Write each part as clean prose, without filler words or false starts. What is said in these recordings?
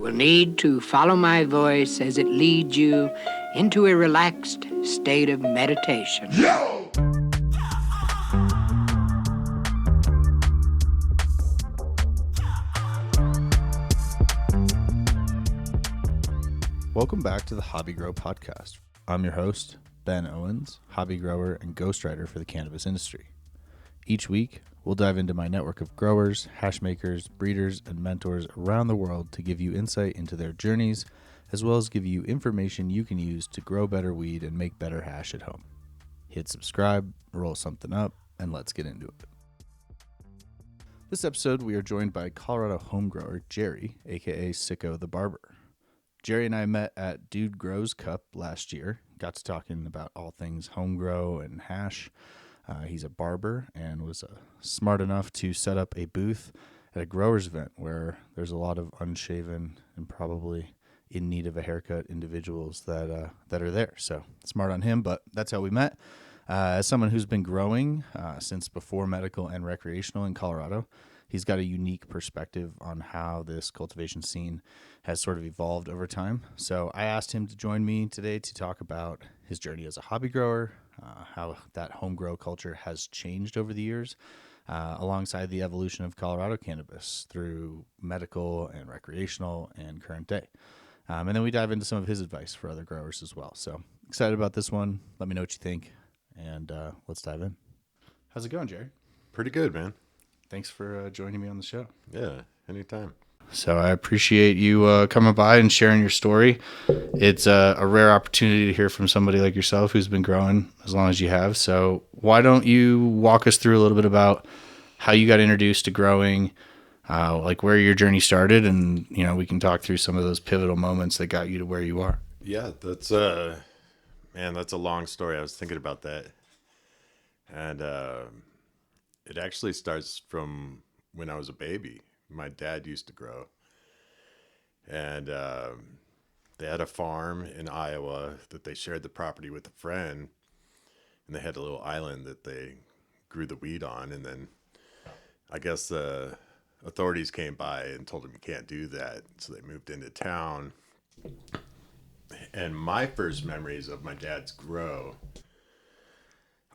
will need to follow my voice as it leads you into a relaxed state of meditation. Welcome back to the Hobby Grow Podcast. I'm your host, Ben Owens, hobby grower and ghostwriter for the cannabis industry. Each week, we'll dive into my network of growers, hash makers, breeders, and mentors around the world to give you insight into their journeys, as well as give you information you can use to grow better weed and make better hash at home. Hit subscribe, roll something up, and let's get into it. This episode, we are joined by Colorado home grower Jerry, aka Sicko the Barber. Jerry and I met at Dude Grows Cup last year, got to talking about all things home grow and hash. He's a barber and was smart enough to set up a booth at a growers event where there's a lot of unshaven and probably in need of a haircut individuals that are there. So smart on him, but that's how we met. As someone who's been growing since before medical and recreational in Colorado, he's got a unique perspective on how this cultivation scene has sort of evolved over time. So I asked him to join me today to talk about his journey as a hobby grower, how that home grow culture has changed over the years, alongside the evolution of Colorado cannabis through medical and recreational and current day. And then we dive into some of his advice for other growers as well. So excited about this one. Let me know what you think, and let's dive in. How's it going, Jerry? Pretty good, man. Thanks for joining me on the show. Yeah, anytime. So I appreciate you coming by and sharing your story. It's a rare opportunity to hear from somebody like yourself who's been growing as long as you have. So why don't you walk us through a little bit about how you got introduced to growing, like where your journey started, and we can talk through some of those pivotal moments that got you to where you are. Yeah, that's that's a long story. I was thinking about that, and it actually starts from when I was a baby. My dad used to grow, and they had a farm in Iowa that they shared the property with a friend, and they had a little island that they grew the weed on. And then I guess the authorities came by and told them you can't do that, so they moved into town. And my first memories of my dad's grow,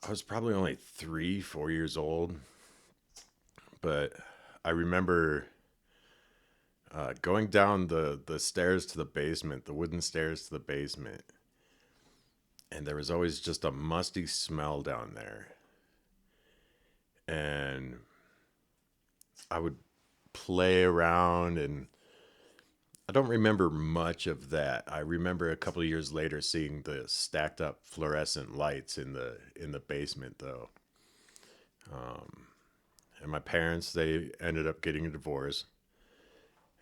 I was probably only 3-4 years old, but I remember going down the stairs to the basement, the wooden stairs to the basement, and there was always just a musty smell down there. And I would play around, and I don't remember much of that. I remember a couple of years later seeing the stacked up fluorescent lights in the basement, though. And my parents, they ended up getting a divorce,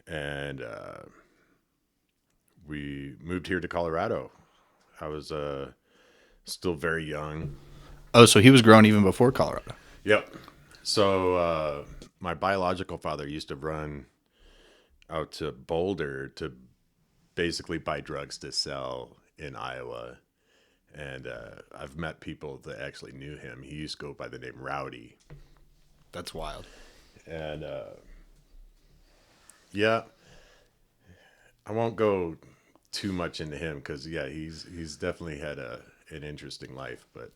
and we moved here to Colorado. I was still very young. Oh, so he was growing even before Colorado. Yep. So my biological father used to run out to Boulder to basically buy drugs to sell in Iowa. And I've met people that actually knew him. He used to go by the name Rowdy. That's wild. And yeah, I won't go too much into him because he's definitely had an interesting life. But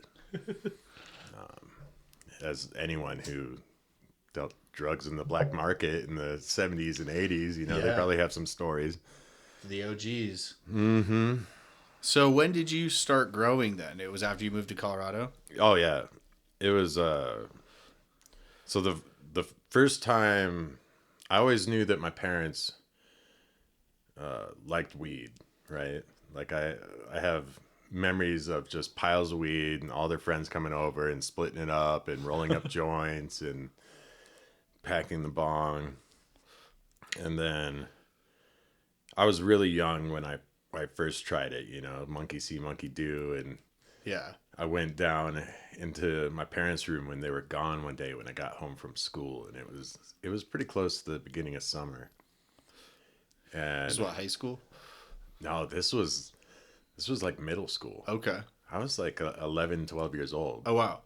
as anyone who dealt drugs in the black market in the 70s and 80s, they probably have some stories. The OGs. Mm-hmm. So when did you start growing then? It was after you moved to Colorado? Oh, yeah. It was, so the first time, I always knew that my parents liked weed, right? Like I have memories of just piles of weed and all their friends coming over and splitting it up and rolling up joints and packing the bong. And then I was really young when I first tried it, monkey see, monkey do. And Yeah. I went down into my parents' room when they were gone one day when I got home from school, and it was pretty close to the beginning of summer. And This is what, high school? No, this was like middle school. Okay. I was like 11, 12 years old. Oh, wow.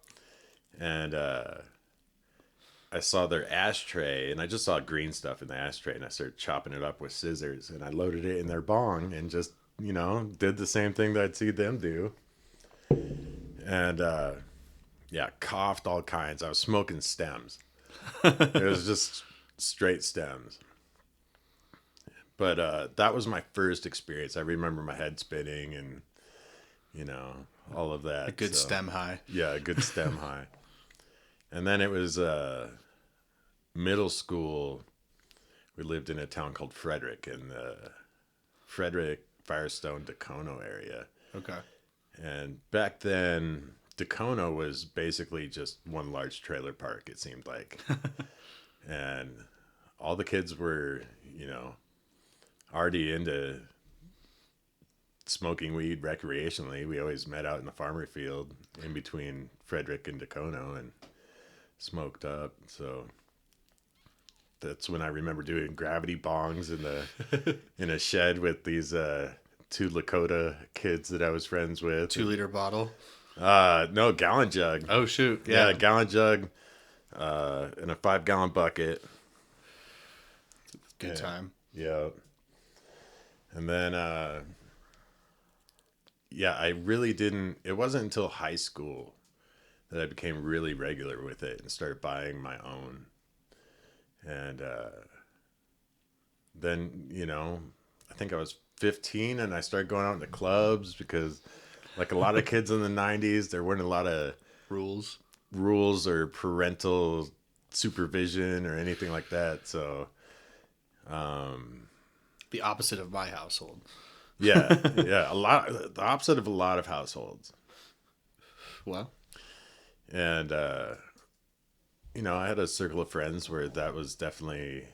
And I saw their ashtray, and I just saw green stuff in the ashtray, and I started chopping it up with scissors, and I loaded it in their bong, and just did the same thing that I'd see them do, and yeah, coughed all kinds. I was smoking stems. It was just straight stems. But that was my first experience. I remember my head spinning and all of that. A good stem high. Yeah, a good stem high. And then it was middle school. We lived in a town called Frederick in the Frederick, Firestone, Dacono area. Okay. And back then, Dacono was basically just one large trailer park, it seemed like. And all the kids were, already into smoking weed recreationally. We always met out in the farmer field in between Frederick and Dacono and smoked up. So that's when I remember doing gravity bongs in a shed with these two Lakota kids that I was friends with. 2-liter bottle? No, gallon jug. Oh, shoot. Yeah, gallon jug in a 5-gallon bucket. Good time. Yeah. And then, I really didn't, it wasn't until high school that I became really regular with it and started buying my own. And then, I think I was 15 and I started going out into clubs because, like a lot of kids in the 90s, there weren't a lot of rules or parental supervision or anything like that. So, the opposite of my household. yeah, the opposite of a lot of households. Well, and I had a circle of friends where that was definitely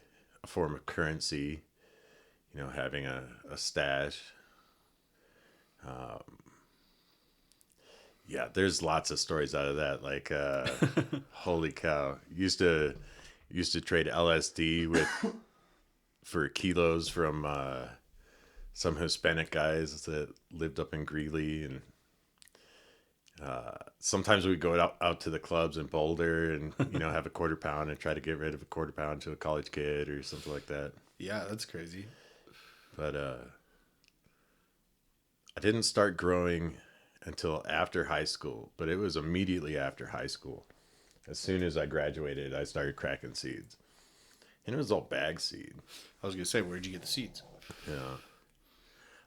a form of currency. Having a stash. Yeah, there's lots of stories out of that. Like, holy cow! Used to trade LSD for kilos from some Hispanic guys that lived up in Greeley, and sometimes we'd go out to the clubs in Boulder and have a quarter pound and try to get rid of a quarter pound to a college kid or something like that. Yeah, that's crazy. But I didn't start growing until after high school, but it was immediately after high school. As soon as I graduated, I started cracking seeds. And it was all bag seed. I was going to say, where'd you get the seeds? Yeah.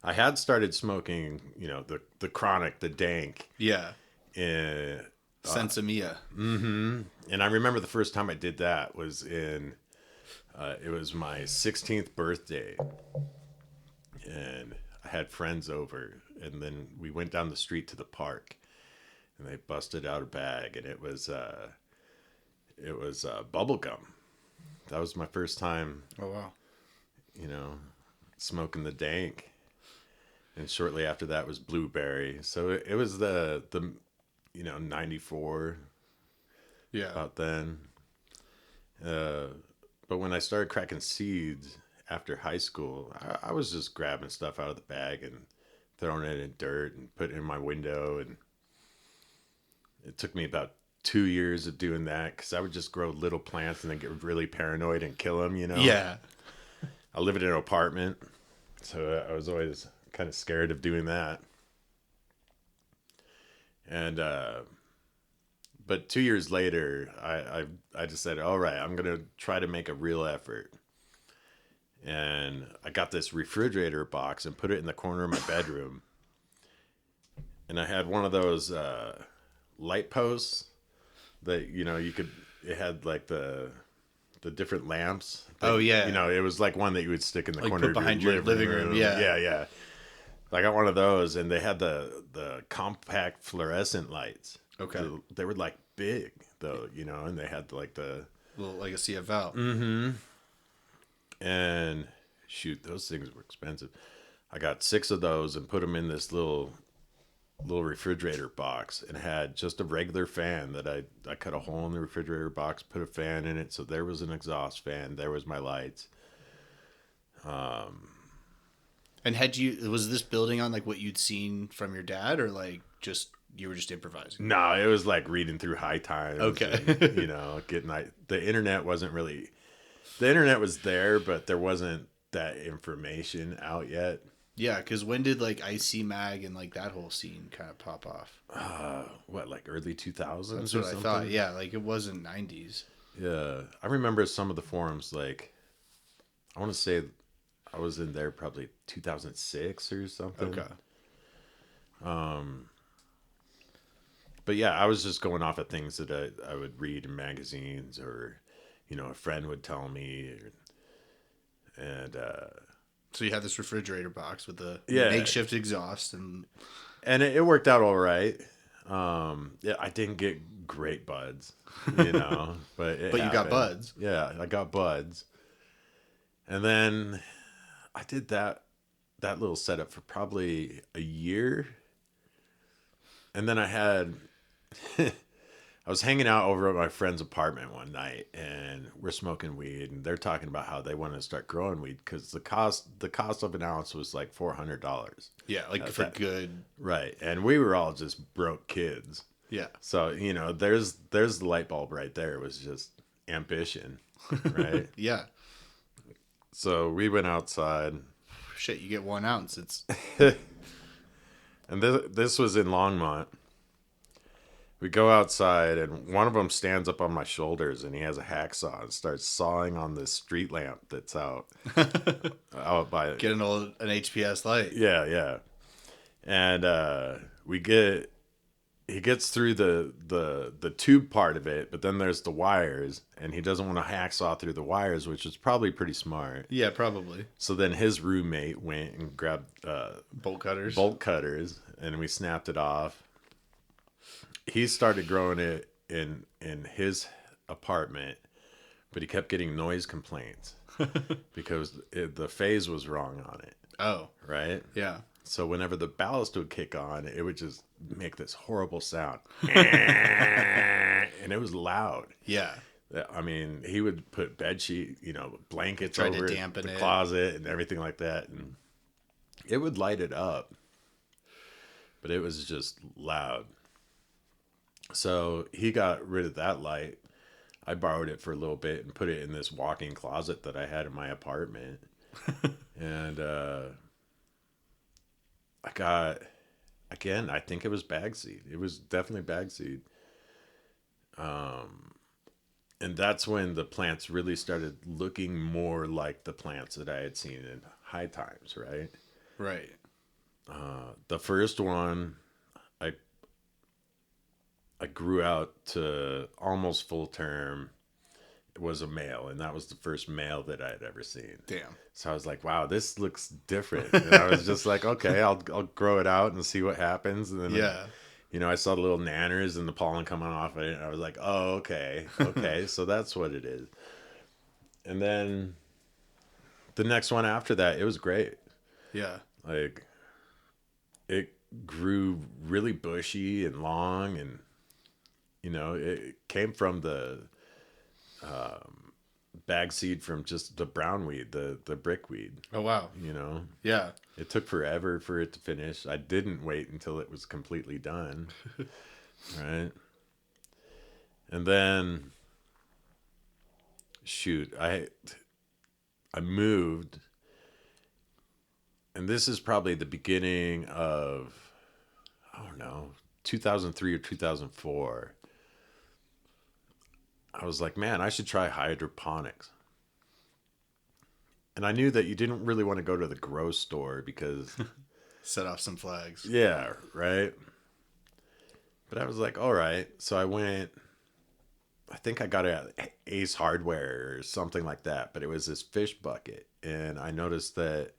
I had started smoking, the chronic, the dank. Yeah. In Sensimilla. Mm-hmm. And I remember the first time I did that was it was my 16th birthday. And I had friends over, and then we went down the street to the park, and they busted out a bag, and it was bubble gum. That was my first time. Oh wow! Smoking the dank, and shortly after that was blueberry. So it was the 94. Yeah. About then. But when I started cracking seeds after high school, I was just grabbing stuff out of the bag and throwing it in dirt and putting it in my window. And it took me about 2 years of doing that because I would just grow little plants and then get really paranoid and kill them, Yeah. I live in an apartment, so I was always kind of scared of doing that. And but 2 years later, I just said, all right, I'm gonna try to make a real effort. And I got this refrigerator box and put it in the corner of my bedroom. And I had one of those light posts that it had like the different lamps. Oh yeah. It was like one that you would stick in the like corner put of behind your your living room. Yeah. Yeah. I got one of those, and they had the compact fluorescent lights. Okay. They were like big though, and they had like the little like a CFL. Mm-hmm. And shoot, those things were expensive. I got 6 of those and put them in this little refrigerator box, and had just a regular fan that I cut a hole in the refrigerator box, put a fan in it, so there was an exhaust fan, there was my lights. And was this building on like what you'd seen from your dad, or like just you were just improvising? No, it was like reading through High Times. Okay. And, the internet wasn't really, the internet was there, but there wasn't that information out yet. Yeah, because when did like IC Mag and like that whole scene kind of pop off? Like early 2000s That's or what I something? thought. Yeah, like it wasn't 90s. Yeah. I remember some of the forums, like, I want to say I was in there probably 2006 or something. Okay. But yeah, I was just going off of things that I would read in magazines, or, a friend would tell me. And So you had this refrigerator box with the Yeah. makeshift exhaust and it worked out all right. Yeah, I didn't get great buds, but it but you got happened. buds. Yeah, I got buds. And then I did that little setup for probably a year. And then I was hanging out over at my friend's apartment one night, and we're smoking weed, and they're talking about how they want to start growing weed because the cost of an ounce was like $400. Yeah, like for good. Right. And we were all just broke kids. Yeah. So, there's the light bulb right there. It was just ambition, right? Yeah. So we went outside. Shit, you get 1 ounce. It's And this was in Longmont. We go outside, and one of them stands up on my shoulders, and he has a hacksaw and starts sawing on this street lamp that's out by. get an HPS light. Yeah. And he gets through the tube part of it, but then there's the wires, and he doesn't want to hacksaw through the wires, which is probably pretty smart. Yeah, probably. So then his roommate went and grabbed Bolt cutters, and we snapped it off. He started growing it in his apartment, but he kept getting noise complaints because the phase was wrong on it. Oh, right? Yeah. So whenever the ballast would kick on, it would just make this horrible sound. And it was loud. Yeah. I mean, he would put blankets Try over to dampen the it. closet and everything like that. And it would light it up. But it was just loud. So he got rid of that light. I borrowed it for a little bit and put it in this walk-in closet that I had in my apartment. And I got, again, I think it was bag seed. It was definitely bag seed. And that's when the plants really started looking more like the plants that I had seen in High Times, right? Right. The first one, I grew out to almost full term. It was a male, and that was the first male that I had ever seen. Damn. So I was like, wow, this looks different. And I was just like, okay, I'll grow it out and see what happens. And then, I saw the little nanners and the pollen coming off of it. And I was like, oh, okay. So that's what it is. And then the next one after that, it was great. Yeah. Like, it grew really bushy and long, and, it came from the bag seed from just the brown weed, the brickweed. Oh, wow. Yeah. It took forever for it to finish. I didn't wait until it was completely done. Right. And then, shoot, I moved, and this is probably the beginning of, I don't know, 2003 or 2004. I was like, man, I should try hydroponics. And I knew that you didn't really want to go to the grow store because... Set off some flags. Yeah, right? But I was like, all right. So I went... I think I got it at Ace Hardware or something like that. But it was this fish bucket. And I noticed that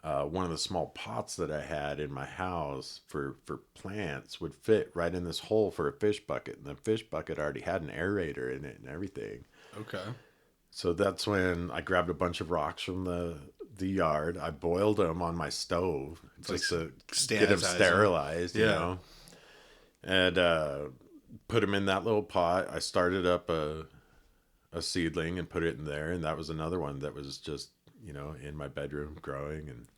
one of the small pots that I had in my house for plants would fit right in this hole for a fish bucket. And the fish bucket already had an aerator in it and everything. Okay. So that's when I grabbed a bunch of rocks from the yard. I boiled them on my stove just to get them sterilized, you know. And put them in that little pot. I started up a seedling and put it in there. And that was another one that was just, in my bedroom growing. And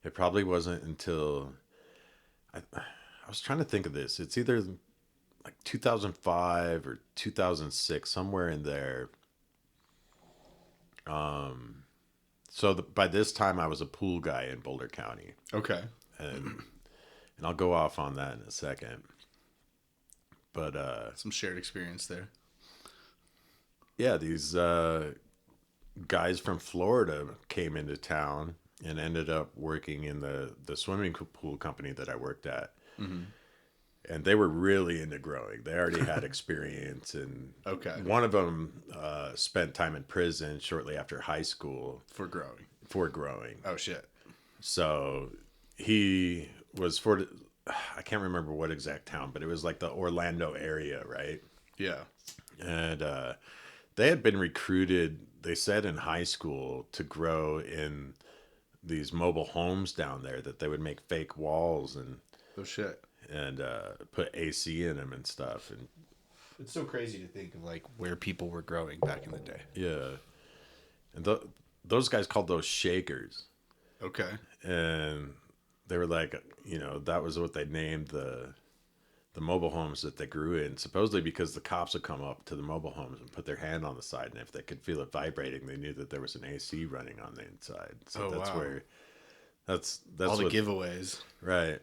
it probably wasn't until I was trying to think of this. It's either like 2005 or 2006, somewhere in there. By this time, I was a pool guy in Boulder County, Okay. and I'll go off on that in a second. But Some shared experience there. yeah, these guys from Florida came into town and ended up working in the swimming pool company that I worked at. Mm-hmm. And they were really into growing. They already had experience, and Okay. one of them spent time in prison shortly after high school For growing. for growing. Oh, shit. So he was for, I can't remember what exact town, but it was like the Orlando area, right? Yeah. And they had been recruited, they said in high school, to grow in these mobile homes down there, that they would make fake walls and Oh, shit. put AC in them and stuff. And It's so crazy to think of like where people were growing back in the day. yeah, and those guys called those shakers, Okay. and they were like, that was what they named the mobile homes that they grew in, supposedly because the cops would come up to the mobile homes and put their hand on the side, and if they could feel it vibrating, they knew that there was an AC running on the inside. So that's wow. where that's All the what, giveaways. right.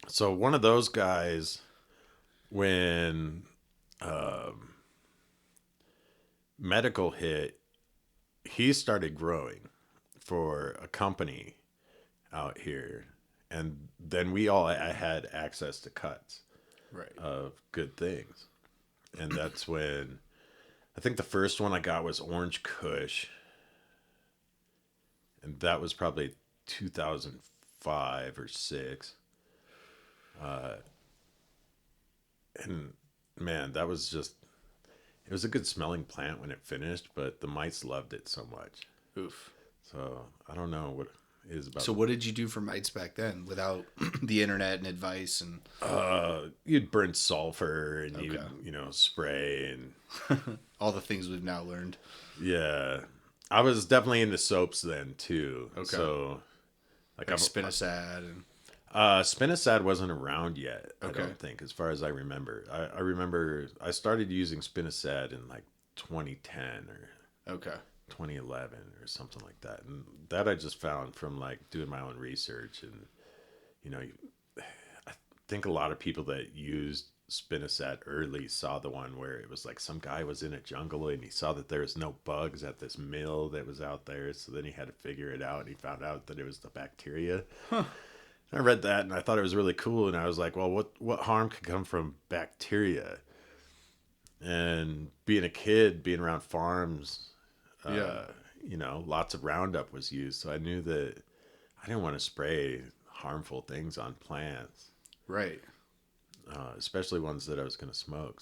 So one of those guys, when medical hit, he started growing for a company out here, and then I had access to cuts Right. of good things, and that's when I think the first one I got was Orange Kush, and that was probably 2005 or 6. And man, that was just, it was a good smelling plant when it finished, but the mice loved it so much. Oof. So I don't know what it is about. So what did you do for mites back then without the internet and advice and You'd burn sulfur and Okay. you'd, spray and all the things we've now learned? yeah. I was definitely into soaps then too. Okay. So like Spinosad and Spinosad wasn't around yet, Okay. I don't think, as far as I remember. I remember I started using Spinosad in like 2010 or okay. 2011 or something like that. And that I just found from like doing my own research. And, I think a lot of people that used Spinosad early saw the one where it was like some guy was in a jungle and he saw that there was no bugs at this mill that was out there. So then he had to figure it out, and he found out that it was the bacteria. Huh. I read that and I thought it was really cool, and I was like, well, what harm could come from bacteria? And being a kid, being around farms, Yeah. lots of Roundup was used, so I knew that I didn't want to spray harmful things on plants, Right. especially ones that I was going to smoke.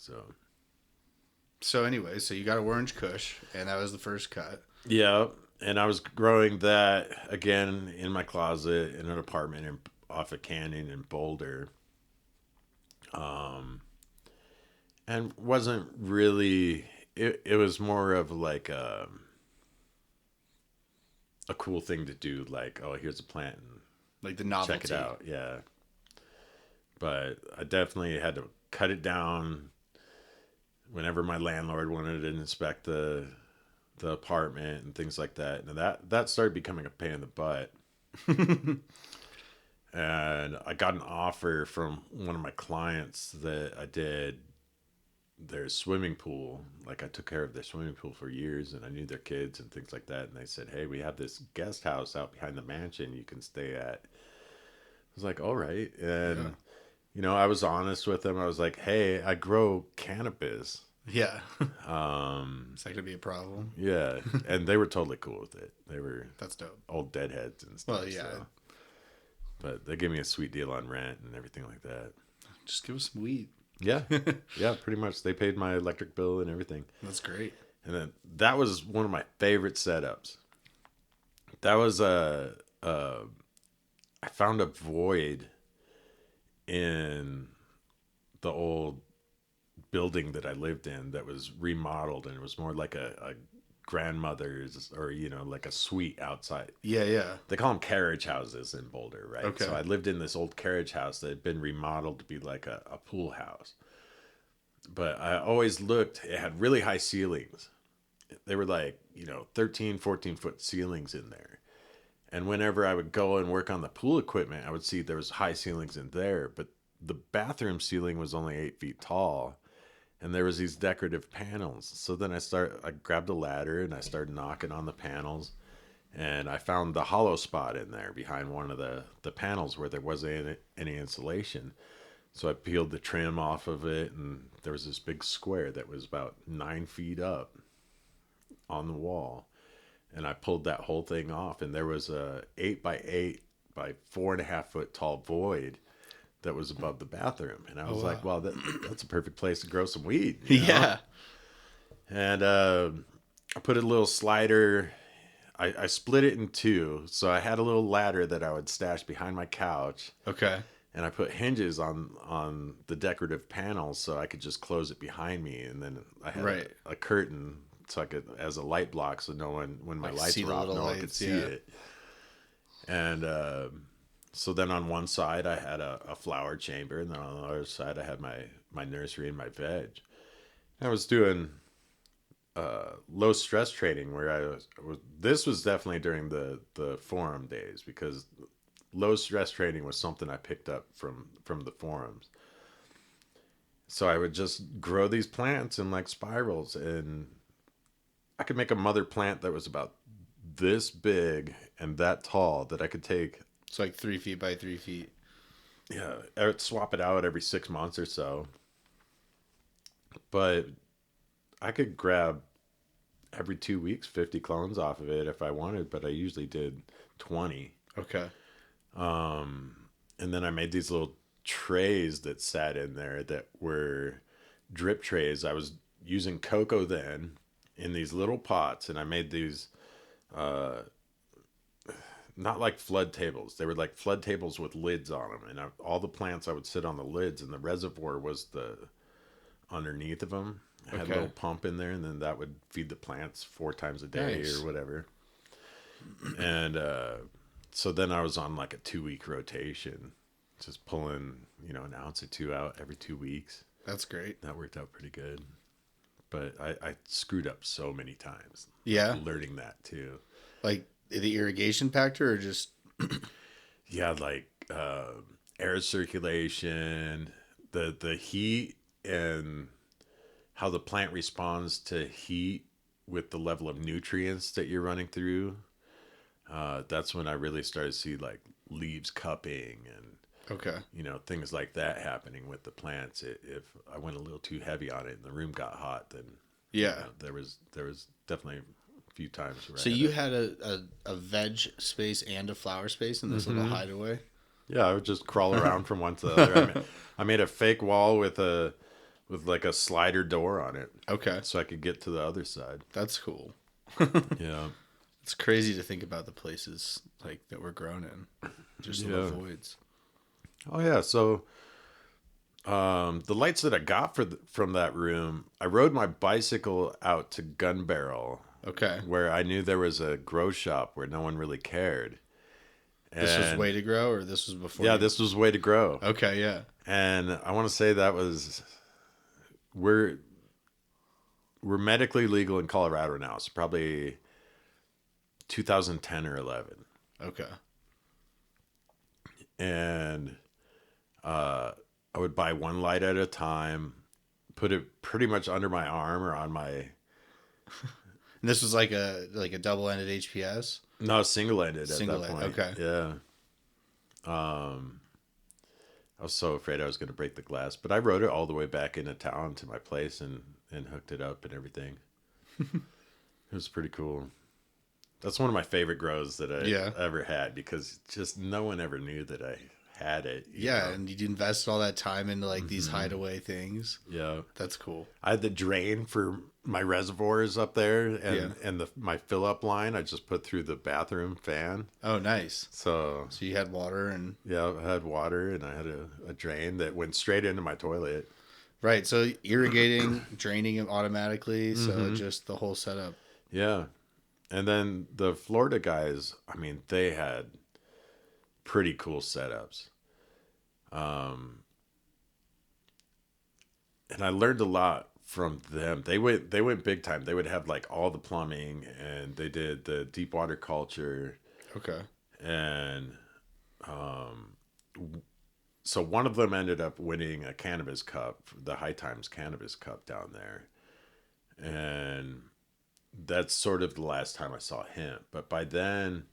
So anyway, so you got a Orange Kush, and that was the first cut. Yeah, and I was growing that again in my closet in an apartment off of Canyon in Boulder. And wasn't really, it was more of like a cool thing to do, like, oh, here's a plant and Like the novelty. check it out. Yeah. But I definitely had to cut it down whenever my landlord wanted to inspect the apartment and things like that. And that started becoming a pain in the butt. And I got an offer from one of my clients that I did their swimming pool. Like, I took care of their swimming pool for years, and I knew their kids and things like that. And they said, hey, we have this guest house out behind the mansion you can stay at. I was like, all right. And, I was honest with them. I was like, hey, I grow cannabis. Yeah. Is that going to be a problem? Yeah. And they were totally cool with it. They were That's dope. old deadheads and stuff. Well, yeah. So. But they gave me a sweet deal on rent and everything like that. Just give us some weed. Yeah. Yeah, pretty much. They paid my electric bill and everything. That's great. And then that was one of my favorite setups. That was I found a void in the old building that I lived in that was remodeled, and it was more like a grandmother's or, like a suite outside. Yeah. They call them carriage houses in Boulder, right? Okay. So I lived in this old carriage house that had been remodeled to be like a pool house. But I always looked, it had really high ceilings. They were like, 13, 14-foot ceilings in there. And whenever I would go and work on the pool equipment, I would see there was high ceilings in there. But the bathroom ceiling was only 8 feet tall. And there was these decorative panels. So then I grabbed a ladder and I started knocking on the panels. And I found the hollow spot in there behind one of the panels where there wasn't any insulation. So I peeled the trim off of it, and there was this big square that was about 9 feet up on the wall. And I pulled that whole thing off, and there was a 8 by 4.5 foot tall void that was above the bathroom. And I was like, wow, that's a perfect place to grow some weed. Yeah. And I put a little slider. I split it in two. So I had a little ladder that I would stash behind my couch. Okay. And I put hinges on the decorative panels so I could just close it behind me. And then I had a curtain so I could, as a light block, so no one, when my lights were off, no one could see it. And so then on one side I had a flower chamber, and then on the other side I had my nursery and my veg. And I was doing low stress training where this was definitely during the forum days, because low stress training was something I picked up from the forums. So I would just grow these plants in like spirals, and I could make a mother plant that was about this big and that tall that I could take. It's like 3 feet by 3 feet. Yeah, I would swap it out every 6 months or so. But I could grab every 2 weeks 50 clones off of it if I wanted, but I usually did 20. Okay. And then I made these little trays that sat in there that were drip trays. I was using cocoa then in these little pots, and I made these not like flood tables. They were like flood tables with lids on them, and all the plants I would sit on the lids, and the reservoir was the underneath of them. I had a little pump in there, and then that would feed the plants 4 times a day or whatever. And so then I was on like a 2-week rotation, just pulling, an ounce or 2 out every 2 weeks. That's great. That worked out pretty good. But I screwed up so many times. Yeah. Learning that too. Like the irrigation factor, or just... Yeah, like air circulation, the heat, and how the plant responds to heat with the level of nutrients that you're running through. That's when I really started to see like leaves cupping and things like that happening with the plants. If I went a little too heavy on it and the room got hot, then there was definitely a few times where so you had a veg space and a flower space in this little hideaway. Yeah, I would just crawl around from one to the other. I made a fake wall with like a slider door on it. Okay. So I could get to the other side. That's cool. Yeah. It's crazy to think about the places like that we're grown in. Just little voids. Oh yeah. So the lights that I got from that room, I rode my bicycle out to Gun Barrel. Okay. Where I knew there was a grow shop where no one really cared. This was Way to Grow, or this was before? Yeah, this was Way to Grow. Okay, yeah. And I want to say that was... We're medically legal in Colorado now. It's probably 2010 or 11. Okay. And I would buy one light at a time, put it pretty much under my arm or on my... And this was like a double-ended HPS? No, single-ended at that point. Okay. Yeah. I was so afraid I was going to break the glass, but I rode it all the way back into town to my place and hooked it up and everything. It was pretty cool. That's one of my favorite grows that I ever had, because just no one ever knew that I had it. You know? And you'd invest all that time into like these hideaway things. Yeah. That's cool. I had the drain for my reservoirs up there, and my fill up line I just put through the bathroom fan. Oh, nice. So you had water and... Yeah, I had water, and I had a drain that went straight into my toilet. Right. So irrigating, draining it automatically. So just the whole setup. Yeah. And then the Florida guys, I mean, they had pretty cool setups. And I learned a lot from them. They went big time. They would have like all the plumbing, and they did the deep water culture. Okay. And so one of them ended up winning a cannabis cup, the High Times Cannabis Cup down there. And that's sort of the last time I saw him. But by then,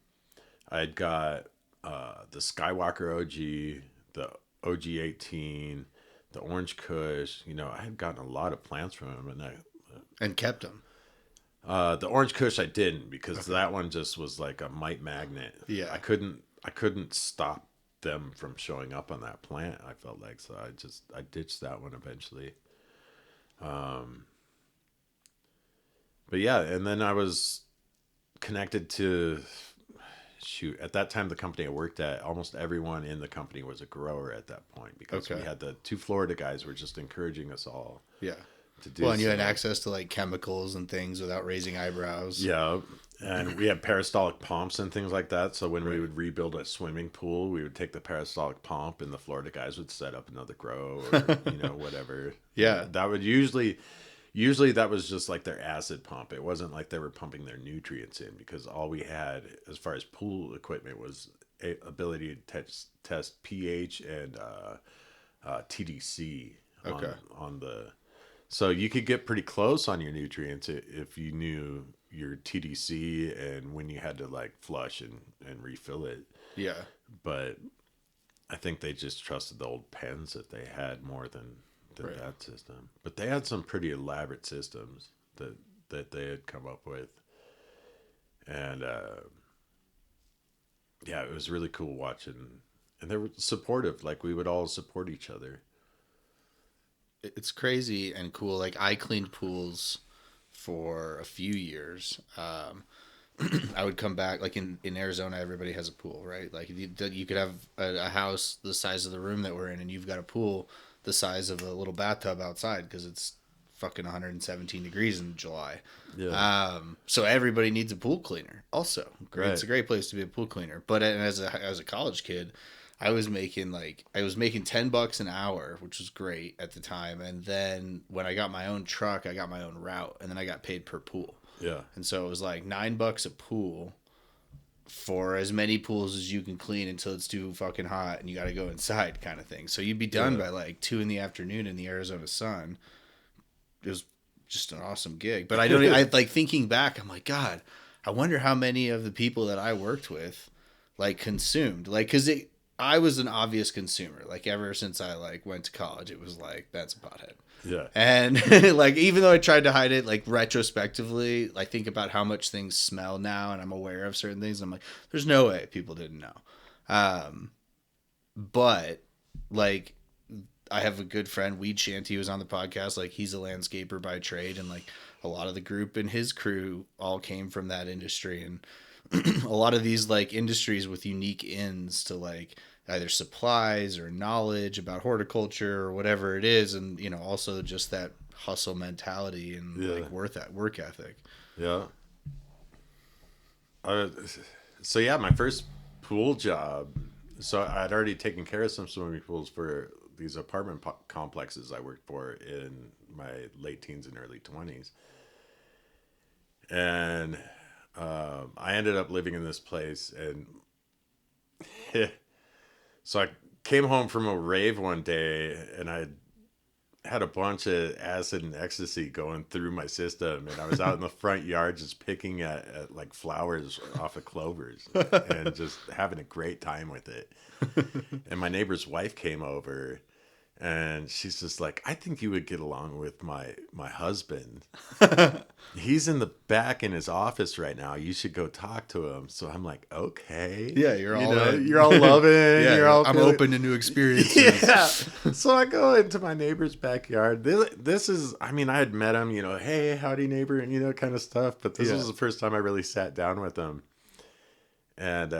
I'd got the Skywalker OG, the OG 18, the Orange Kush. I had gotten a lot of plants from him, And kept them. the Orange Kush I didn't, because that one just was like a mite magnet. Yeah. I couldn't stop them from showing up on that plant. I felt like, so I ditched that one eventually. But yeah, and then I was connected to, at that time, the company I worked at, almost everyone in the company was a grower at that point, because we had the two Florida guys were just encouraging us all. Yeah. To do Well, and you so. had access to like chemicals and things without raising eyebrows. Yeah. And we had peristaltic pumps and things like that. So when we would rebuild a swimming pool, we would take the peristaltic pump, and the Florida guys would set up another grow, or whatever. Yeah. That would usually that was just like their acid pump. It wasn't like they were pumping their nutrients in, because all we had as far as pool equipment was ability to test pH and TDC on the. So you could get pretty close on your nutrients if you knew your TDC and when you had to like flush and refill it. Yeah. But I think they just trusted the old pens that they had more than that system. But they had some pretty elaborate systems that they had come up with. And yeah, it was really cool watching. And they were supportive. Like, we would all support each other. It's crazy and cool. Like, I cleaned pools for a few years. I would come back, like in Arizona, everybody has a pool, right? Like you could have a house the size of the room that we're in, and you've got a pool the size of a little bathtub outside, because it's fucking 117 degrees in July. Yeah. So everybody needs a pool cleaner. Also, Right. It's a great place to be a pool cleaner. But as a college kid, I was making $10 an hour, which was great at the time. And then when I got my own truck, I got my own route, and then I got paid per pool. Yeah. And so it was like $9 a pool for as many pools as you can clean until it's too fucking hot and you got to go inside, kind of thing. So you'd be done by like 2 p.m. in the Arizona sun. It was just an awesome gig. But I like, thinking back, I'm like, God, I wonder how many of the people that I worked with like consumed, like, because I was an obvious consumer. Like, ever since I like went to college, it was like, that's a pothead. Yeah. And like, even though I tried to hide it, like retrospectively, I think about how much things smell now, and I'm aware of certain things. I'm like, there's no way people didn't know. But like, I have a good friend, Weed Shanty, was on the podcast. Like, he's a landscaper by trade, and like a lot of the group and his crew all came from that industry. And a lot of these like industries with unique ins to like either supplies or knowledge about horticulture or whatever it is, and also just that hustle mentality and like work ethic. Yeah. So yeah, my first pool job. So I'd already taken care of some swimming pools for these apartment complexes I worked for in my late teens and early 20s. And I ended up living in this place, and so I came home from a rave one day, and I had a bunch of acid and ecstasy going through my system, and I was out in the front yard just picking at like flowers off of clovers and just having a great time with it. And my neighbor's wife came over, and she's just like, I think you would get along with my husband. He's in the back in his office right now. You should go talk to him. So I'm like, okay. Yeah, you're all loving. Yeah, you're all I'm feeling... open to new experiences. Yeah. So I go into my neighbor's backyard. This is, I mean, I had met him, hey, howdy neighbor, and kind of stuff. But this was the first time I really sat down with him. And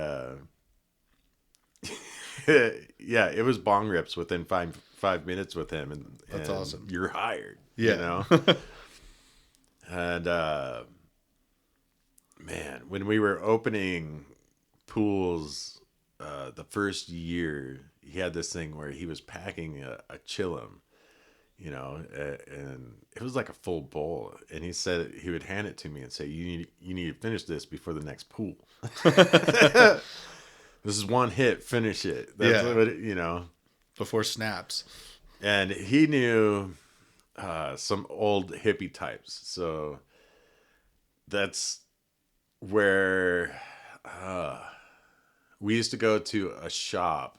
yeah, it was bong rips within 5 minutes with him, and that's awesome. You're hired. Yeah. And man, when we were opening pools the first year, he had this thing where he was packing a chillum, and it was like a full bowl. And he said he would hand it to me and say, you need to finish this before the next pool. This is one hit, finish it. That's Yeah. what it. Before snaps. And he knew some old hippie types. So that's where we used to go to a shop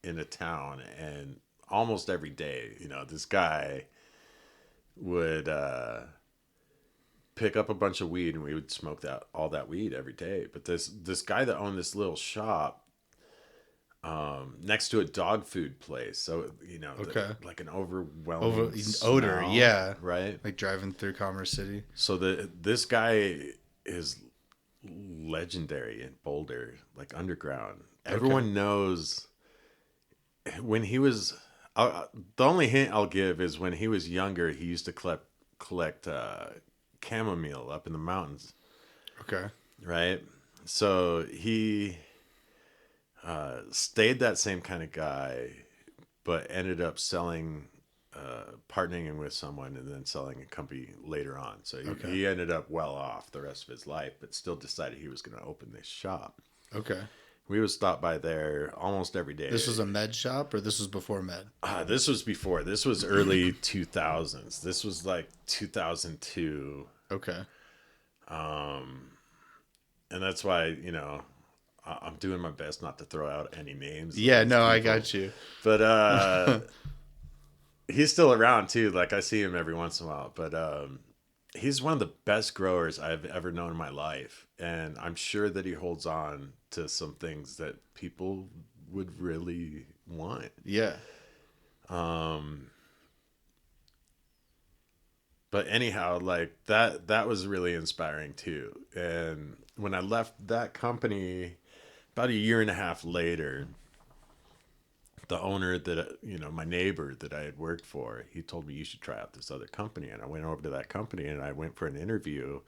in a town, and almost every day, this guy would pick up a bunch of weed, and we would smoke all that weed every day. But this guy that owned this little shop next to a dog food place, so Okay. like an overwhelming Odor, smell, yeah. right? Like driving through Commerce City. So this guy is legendary in Boulder, like underground. Everyone knows when he was. The only hint I'll give is when he was younger, he used to collect chamomile up in the mountains. Okay. Right. So he stayed that same kind of guy, but ended up selling, partnering with someone, and then selling a company later on. So he ended up well off the rest of his life, but still decided he was going to open this shop. Okay. We would stop by there almost every day. This was a med shop, or this was before med? This was before. This was early 2000s. This was like 2002. Okay. And that's why, I'm doing my best not to throw out any names. Yeah, no, I got you. But he's still around too. Like I see him every once in a while. But he's one of the best growers I've ever known in my life. And I'm sure that he holds on to some things that people would really want. Yeah. But anyhow, like that was really inspiring too. And when I left that company about a year and a half later, the owner that, my neighbor that I had worked for, he told me, you should try out this other company. And I went over to that company and I went for an interview.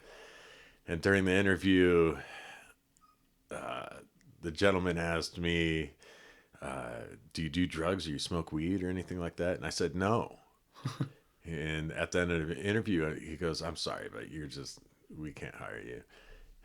And during the interview, the gentleman asked me, do you do drugs or you smoke weed or anything like that? And I said, no. And at the end of the interview, he goes, I'm sorry, but we can't hire you.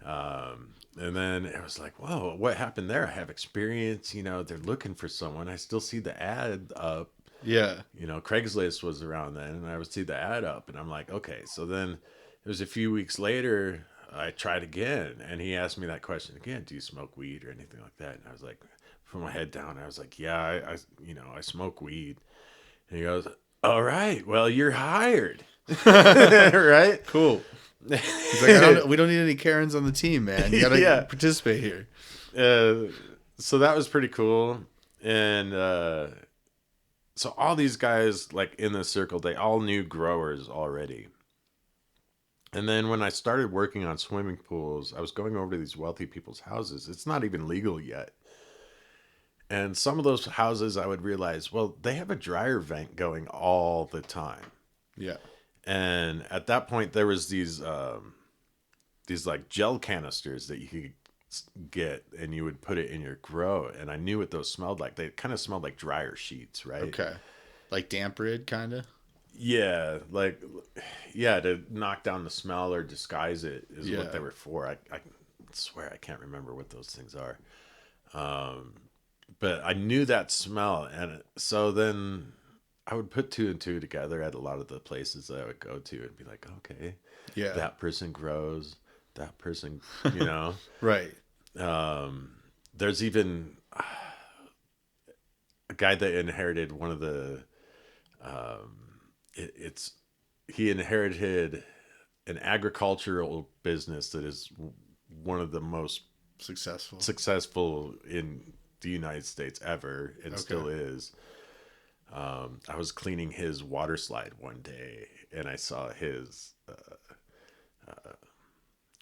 And then it was like, whoa, what happened there? I have experience, they're looking for someone. I still see the ad up. Yeah. Craigslist was around then, and I would see the ad up, and I'm like, okay. So then it was a few weeks later, I tried again, and he asked me that question again, do you smoke weed or anything like that? And I was like, put my head down, I was like, yeah, I smoke weed. And he goes, all right, well, you're hired. Right? Cool. He's like, we don't need any Karens on the team, man. You gotta participate here. So that was pretty cool. And so all these guys, like in the circle, they all knew growers already. And then when I started working on swimming pools, I was going over to these wealthy people's houses. It's not even legal yet. And some of those houses, I would realize, well, they have a dryer vent going all the time. Yeah. And at that point, there was these like gel canisters that you could get, and you would put it in your grow. And I knew what those smelled like. They kind of smelled like dryer sheets, right? Okay. Like damp rid, kind of? Yeah. To knock down the smell or disguise it is what they were for. I swear I can't remember what those things are. But I knew that smell. And so then I would put two and two together at a lot of the places that I would go to and be like, okay, that person grows, that person, Right. There's even a guy that inherited one of the, he inherited an agricultural business that is one of the most successful in the United States ever, and still is. I was cleaning his water slide one day, and I saw his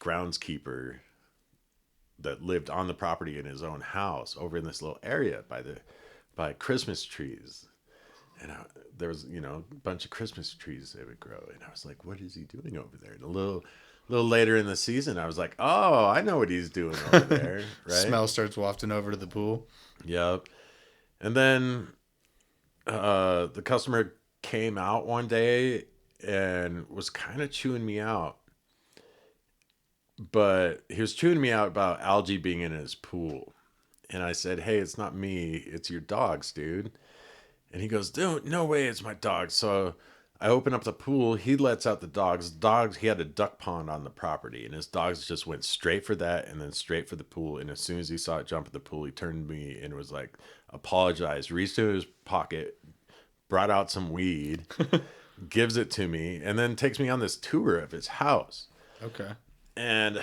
groundskeeper that lived on the property in his own house over in this little area by Christmas trees. And there was, a bunch of Christmas trees they would grow. And I was like, what is he doing over there? And a A little later in the season, I was like, oh, I know what he's doing over there, right? Smell starts wafting over to the pool. Yep. And then the customer came out one day and was kind of chewing me out. But he was chewing me out about algae being in his pool. And I said, hey, it's not me. It's your dogs, dude. And he goes, dude, no way, it's my dogs. So I open up the pool. He lets out the dogs. Dogs, he had a duck pond on the property. And his dogs just went straight for that and then straight for the pool. And as soon as he saw it jump at the pool, he turned to me and was like, apologized, reached into his pocket, brought out some weed, gives it to me, and then takes me on this tour of his house. Okay. And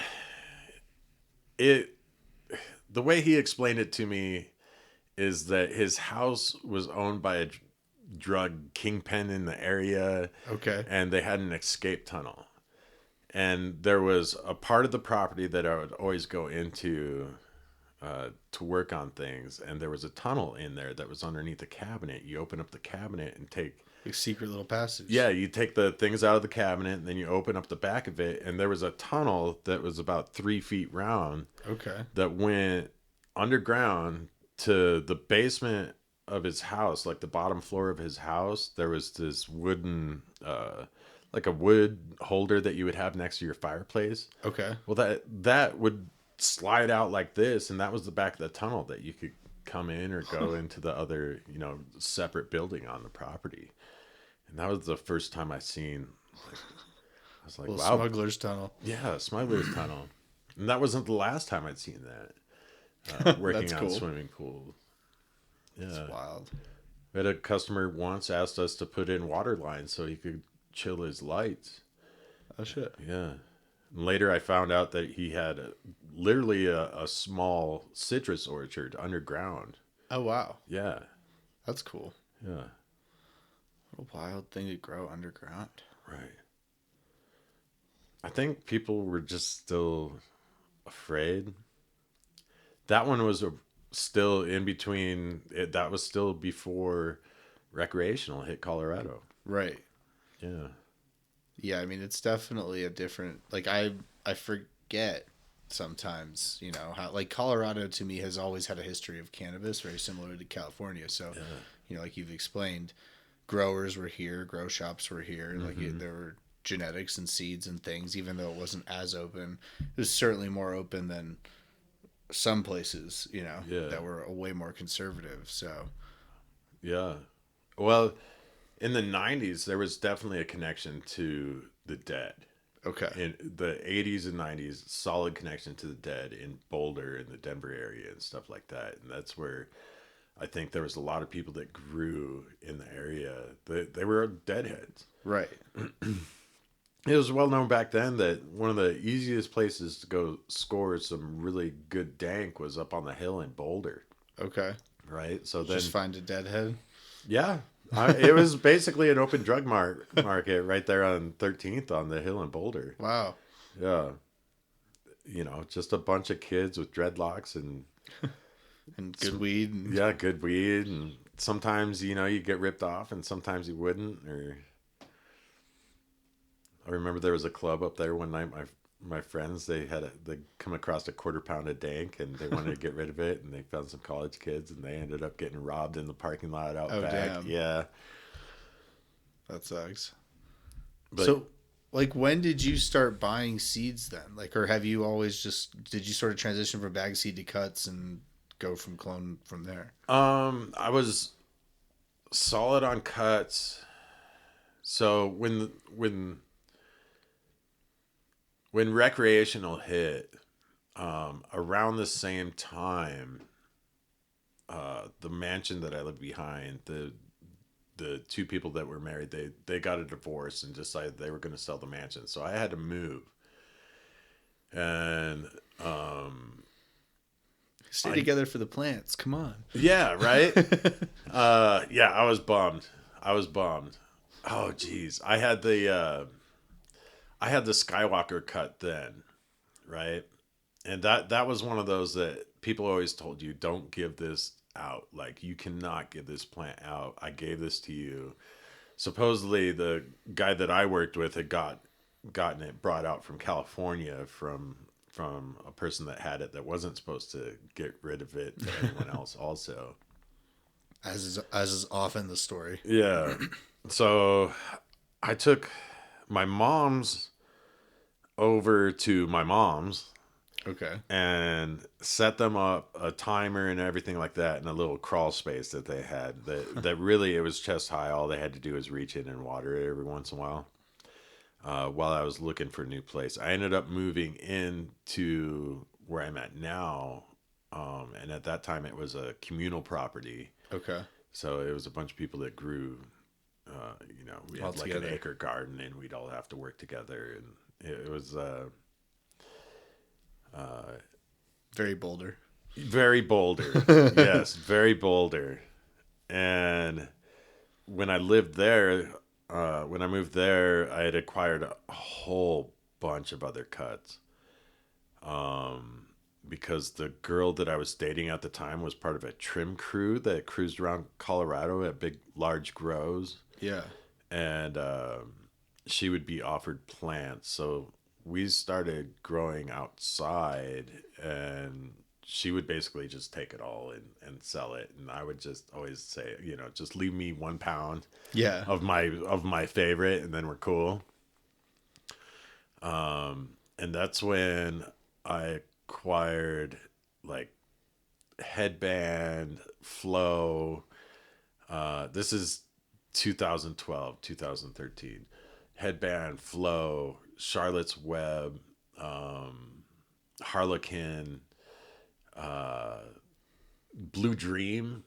the way he explained it to me is that his house was owned by a drug kingpin in the area. Okay. And they had an escape tunnel. And there was a part of the property that I would always go into to work on things. And there was a tunnel in there that was underneath the cabinet. You open up the cabinet and take... Like secret little passage. Yeah, you take the things out of the cabinet and then you open up the back of it. And there was a tunnel that was about 3 feet round. Okay. That went underground to the basement of his house, like the bottom floor of his house. There was this wooden, like a wood holder that you would have next to your fireplace. Okay. Well, that would slide out like this, and that was the back of the tunnel that you could come in or go into the other, separate building on the property. And that was the first time I seen. I was like, wow, smuggler's tunnel. Yeah, smuggler's tunnel. And that wasn't the last time I'd seen that. Working on cool. Swimming pool. Yeah. That's wild. We had a customer once asked us to put in water lines so he could chill his lights. Oh, shit. Yeah. And later I found out that he had literally a small citrus orchard underground. Oh, wow. Yeah. That's cool. Yeah. What a wild thing to grow underground. Right. I think people were just still afraid. That one was still in between. That was still before recreational hit Colorado. Right. Yeah. Yeah, I mean, it's definitely a different... Like, I forget sometimes, how... Like, Colorado, to me, has always had a history of cannabis, very similar to California. So, like you've explained, growers were here, grow shops were here. Like, there were genetics and seeds and things, even though it wasn't as open. It was certainly more open than some places, that were way more conservative. So, yeah. Well, in the 90s, there was definitely a connection to the dead. Okay. In the 80s and 90s, solid connection to the dead in Boulder and the Denver area and stuff like that. And that's where I think there was a lot of people that grew in the area. They were deadheads. Right. It was well known back then that one of the easiest places to go score some really good dank was up on the hill in Boulder. Okay. Right? So then... Just find a deadhead? Yeah. It was basically an open drug market right there on 13th on the hill in Boulder. Wow. Yeah. Just a bunch of kids with dreadlocks and... and good weed. Yeah, good weed. And sometimes, you get ripped off and sometimes you wouldn't. Or I remember there was a club up there one night. My friends, they come across a 1/4 pound of dank and they wanted to get rid of it, and they found some college kids and they ended up getting robbed in the parking lot out back. Damn. Yeah. That sucks. But, so, like, when did you start buying seeds then? Like, or have you always did you sort of transition from bag seed to cuts and go from clone from there? I was solid on cuts. So when recreational hit, around the same time, the mansion that I lived behind, the two people that were married, they got a divorce and decided they were going to sell the mansion. So I had to move. And stay together for the plants. Come on. Yeah, right? Yeah, I was bummed. Oh, geez. I had the Skywalker cut then, right? And that was one of those that people always told you, don't give this out. Like, you cannot give this plant out. I gave this to you. Supposedly, the guy that I worked with had got gotten it brought out from California from a person that had it that wasn't supposed to get rid of it to anyone else also. As is often the story. Yeah. So I took my mom's over to my mom's Okay. and set them up a timer and everything like that in a little crawl space that they had. That really, it was chest high. All they had to do was reach in and water it every once in a while I was looking for a new place. I ended up moving into where I'm at now. And at that time, it was a communal property. Okay. So it was a bunch of people that grew, we All had like together. an acre garden and we'd all have to work together. And it was Very Boulder. very Boulder. Yes, very Boulder. And when I lived there, when I moved there, I had acquired a whole bunch of other cuts. Because the girl that I was dating at the time was part of a trim crew that cruised around Colorado at big, large grows. Yeah. And she would be offered plants. So we started growing outside, and she would basically just take it all and sell it. And I would just always say, just leave me 1 pound Yeah. of my favorite, and then we're cool. And that's when I acquired like headband, flow. This is 2012, 2013. Headband, flow, Charlotte's Web, Harlequin, Blue Dream.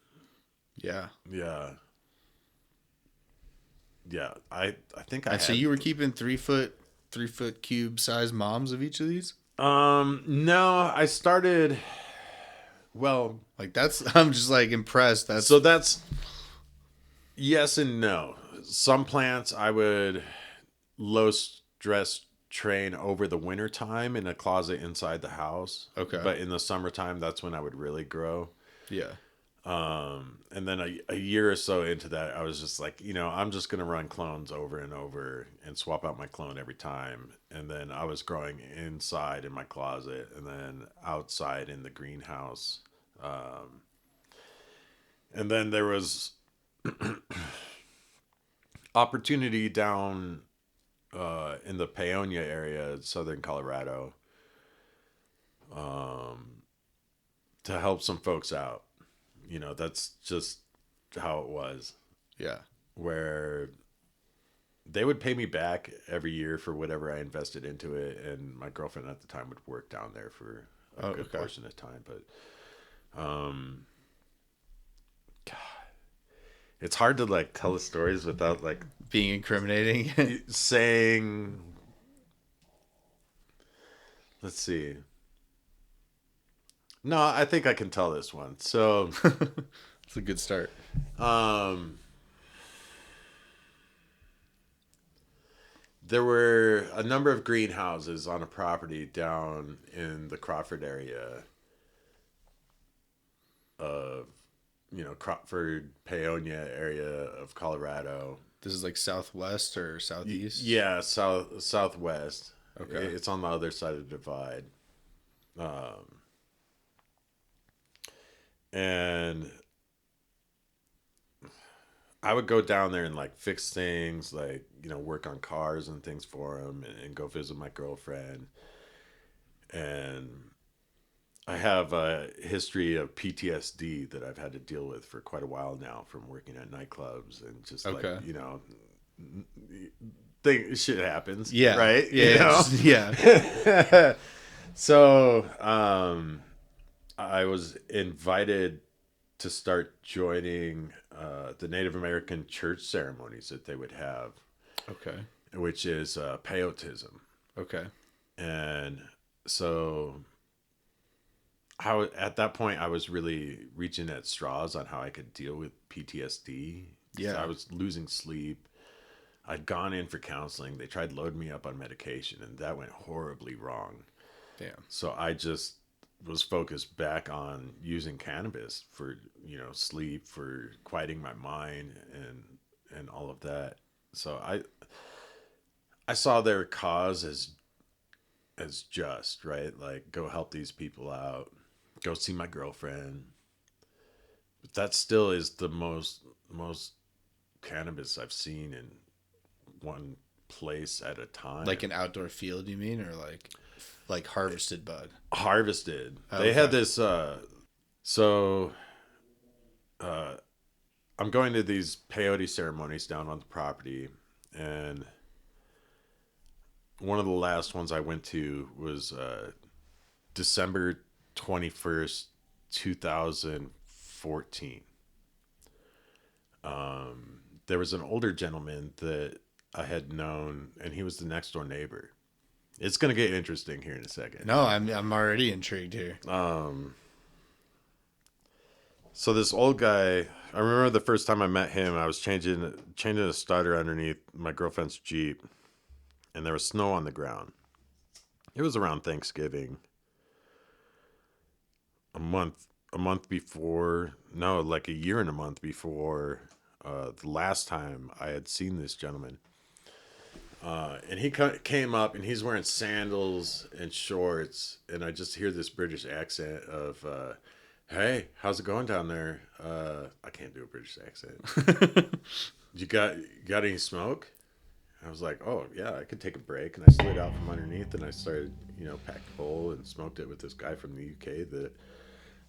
Yeah. Yeah. Yeah. I think I And had. so you were keeping 3-foot cube size moms of each of these? No, I started. Well, Like that's I'm just like impressed. that's yes and no. Some plants I would low stress train over the winter time in a closet inside the house. Okay. But in the summertime, that's when I would really grow. Yeah. And then a year or so into that, I was just like, I'm just going to run clones over and over and swap out my clone every time. And then I was growing inside in my closet and then outside in the greenhouse. And then there was opportunity down in the Paonia area, southern Colorado, to help some folks out. That's just how it was, Yeah. where they would pay me back every year for whatever I invested into it. And my girlfriend at the time would work down there for a good portion of time. But, God, it's hard to like tell the stories without like Being incriminating. saying, let's see. No, I think I can tell this one. So, It's a good start. there were a number of greenhouses on a property down in the Crawford area of, Crawford, Paonia area of Colorado. This is like southwest or southeast? Yeah, southwest. Okay. It's on the other side of the divide. And I would go down there and like fix things, like, work on cars and things for him and go visit my girlfriend. And I have a history of PTSD that I've had to deal with for quite a while now from working at nightclubs and just Okay. shit happens. Yeah. Right. Yeah. Yeah. So, I was invited to start joining the Native American church ceremonies that they would have, Okay. which is peyotism. Okay. And so at that point, I was really reaching at straws on how I could deal with PTSD. Yeah. I was losing sleep. I'd gone in for counseling. They tried loading me up on medication, and that went horribly wrong. Damn. So I just was focused back on using cannabis for, sleep, for quieting my mind and all of that. So I saw their cause as just, right? Like, go help these people out, go see my girlfriend. But that still is the most cannabis I've seen in one place at a time. Like an outdoor field, you mean, or like harvested bud? Harvested. Oh, They had okay. this. So I'm going to these peyote ceremonies down on the property, and one of the last ones I went to was December 21st, 2014. There was an older gentleman that I had known, and he was the next door neighbor. It's going to get interesting here in a second. No, I'm already intrigued here. So this old guy, I remember the first time I met him, I was changing a starter underneath my girlfriend's Jeep, and there was snow on the ground. It was around Thanksgiving, a month before, no, like a year and a month before the last time I had seen this gentleman. And he came up, and he's wearing sandals and shorts, and I just hear this British accent of, "Hey, how's it going down there?" I can't do a British accent. You got any smoke? I was like, "Oh yeah, I could take a break." And I slid out from underneath, and I started, packed a bowl and smoked it with this guy from the UK that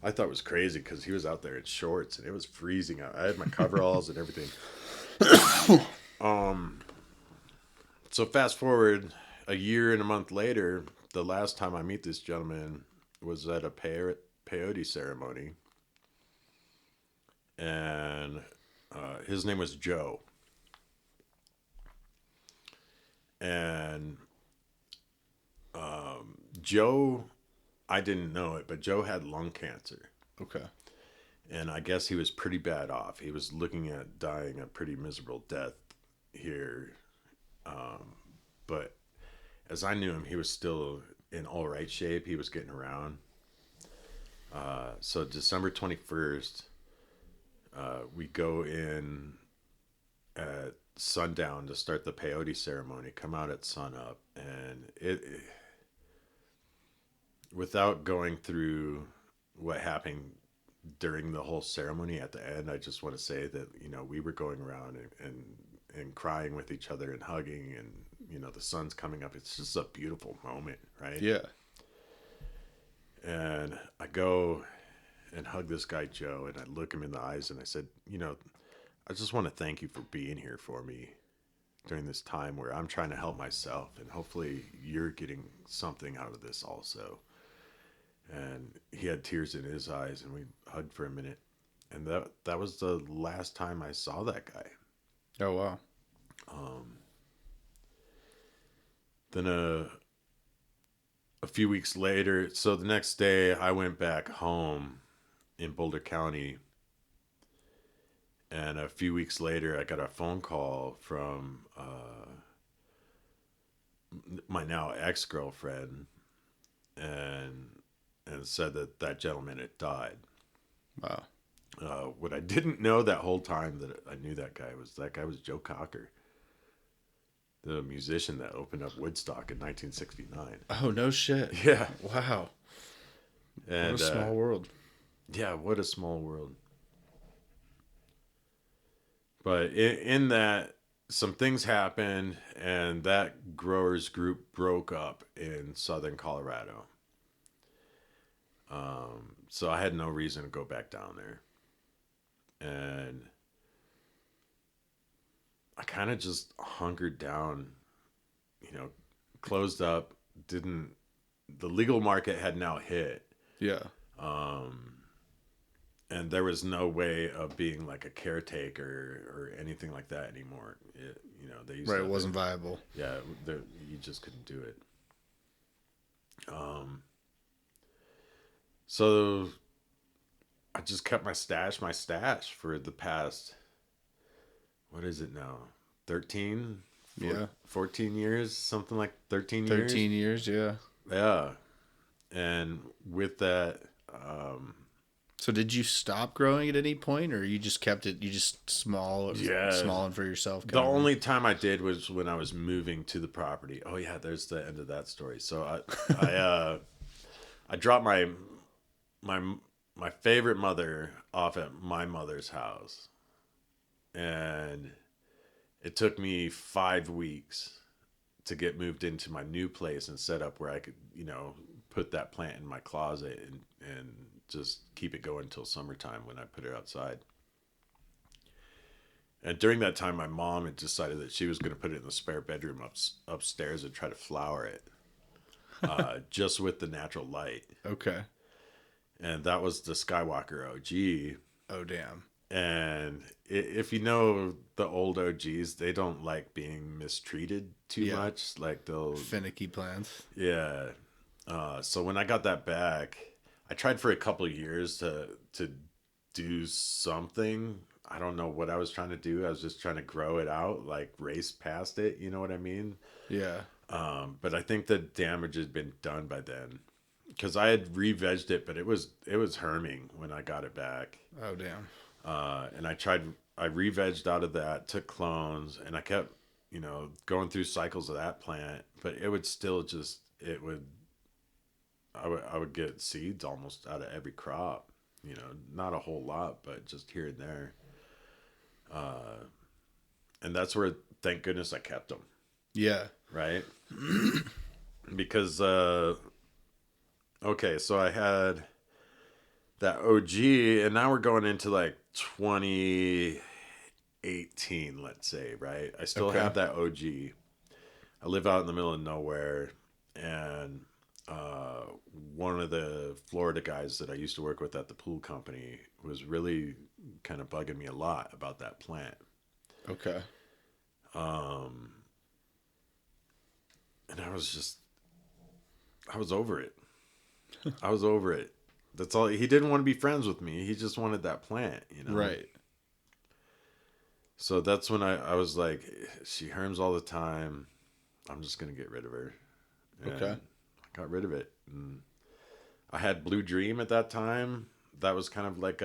I thought was crazy because he was out there in shorts and it was freezing out. I had my coveralls and everything. So fast forward a year and a month later, the last time I meet this gentleman was at a peyote ceremony, and his name was Joe. And Joe, I didn't know it, but Joe had lung cancer. Okay. And I guess he was pretty bad off. He was looking at dying a pretty miserable death here. But as I knew him, he was still in all right shape. He was getting around. So December 21st, we go in at sundown to start the peyote ceremony, come out at sunup. And without going through what happened during the whole ceremony at the end, I just want to say that, we were going around and crying with each other and hugging, and, the sun's coming up. It's just a beautiful moment, right? Yeah. And I go and hug this guy, Joe, and I look him in the eyes and I said, I just want to thank you for being here for me during this time where I'm trying to help myself, and hopefully you're getting something out of this also. And he had tears in his eyes, and we hugged for a minute. And that was the last time I saw that guy. Oh, wow. Then a few weeks later, so the next day I went back home in Boulder County, and a few weeks later I got a phone call from my now ex-girlfriend, and said that gentleman had died. Wow. What I didn't know that whole time that I knew that guy was Joe Cocker, the musician that opened up Woodstock in 1969. Oh, no shit. Yeah. Wow. And What a small world. Yeah, what a small world. But in that, some things happened, and that growers group broke up in southern Colorado. So I had no reason to go back down there. And I kind of just hunkered down, closed up, the legal market had now hit. Yeah. And there was no way of being like a caretaker or anything like that anymore. They used Right, it wasn't viable. Yeah, you just couldn't do it. So I just kept my stash for the past, what is it now? 13? Yeah. 14 years, something like 13 years. 13 years, yeah. Yeah. And with that, So So did you stop growing at any point, or you just kept it? You just Yeah. small and for yourself. The only time I did was when I was moving to the property. Oh yeah, there's the end of that story. So I dropped my my favorite mother off at my mother's house, and it took me 5 weeks to get moved into my new place and set up where I could, put that plant in my closet and just keep it going until summertime when I put it outside. And during that time, my mom had decided that she was going to put it in the spare bedroom upstairs and try to flower it, just with the natural light. Okay. And that was the Skywalker OG. Oh damn. And if you know the old OGs, they don't like being mistreated too much. Like they'll finicky plants. Yeah. So when I got that back, I tried for a couple of years to do something. I don't know what I was trying to do. I was just trying to grow it out, like race past it. You know what I mean? Yeah. But I think the damage had been done by then, because I had re-vegged it, but it was herming when I got it back. Oh damn. And I re-vegged out of that, took clones, and I kept, going through cycles of that plant, but it would still just, I would get seeds almost out of every crop, not a whole lot, but just here and there. And that's where, thank goodness I kept them. Yeah. Right. Because, okay, so I had that OG, and now we're going into like 2018, let's say, right? I still have that OG. I live out in the middle of nowhere, and one of the Florida guys that I used to work with at the pool company was really kind of bugging me a lot about that plant. Okay. And I was over it. I was over it. That's all. He didn't want to be friends with me. He just wanted that plant, Right. So that's when I was like, she herms all the time. I'm just going to get rid of her. And Okay. I got rid of it. And I had Blue Dream at that time. That was kind of like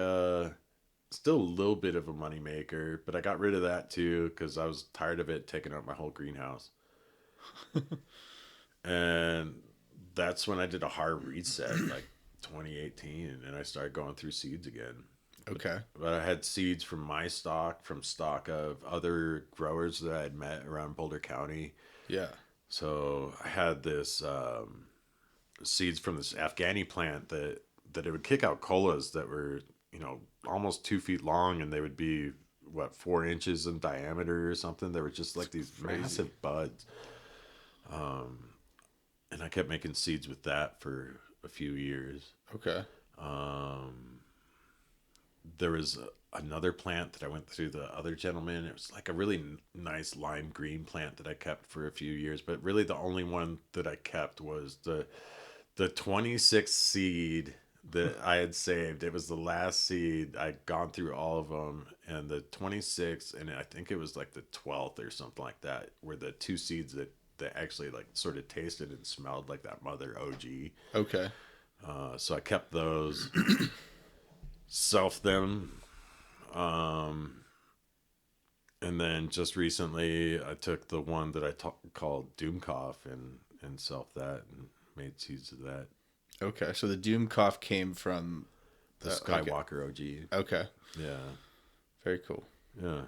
still a little bit of a moneymaker, but I got rid of that too because I was tired of it taking up my whole greenhouse. And that's when I did a hard reset, like 2018, and I started going through seeds again. Okay. But I had seeds from my stock, from stock of other growers that I had met around Boulder County. Yeah. So I had this seeds from this Afghani plant that it would kick out colas that were, almost 2 feet long, and they would be 4 inches in diameter or something. They were just like these massive buds. And I kept making seeds with that for a few years. Okay. There was another plant that I went through the other gentleman. It was like a really nice lime green plant that I kept for a few years, but really the only one that I kept was the 26th seed that I had saved. It was the last seed. I'd gone through all of them, and the 26th, and I think it was like the 12th or something like that, were the two seeds that actually like sort of tasted and smelled like that mother OG. Okay. So I kept those, selfed them, and then just recently I took the one that I called Doom Cough and selfed that and made seeds of that. Okay. So the Doom Cough came from The Skywalker OG. Okay. Yeah. Very cool. Yeah.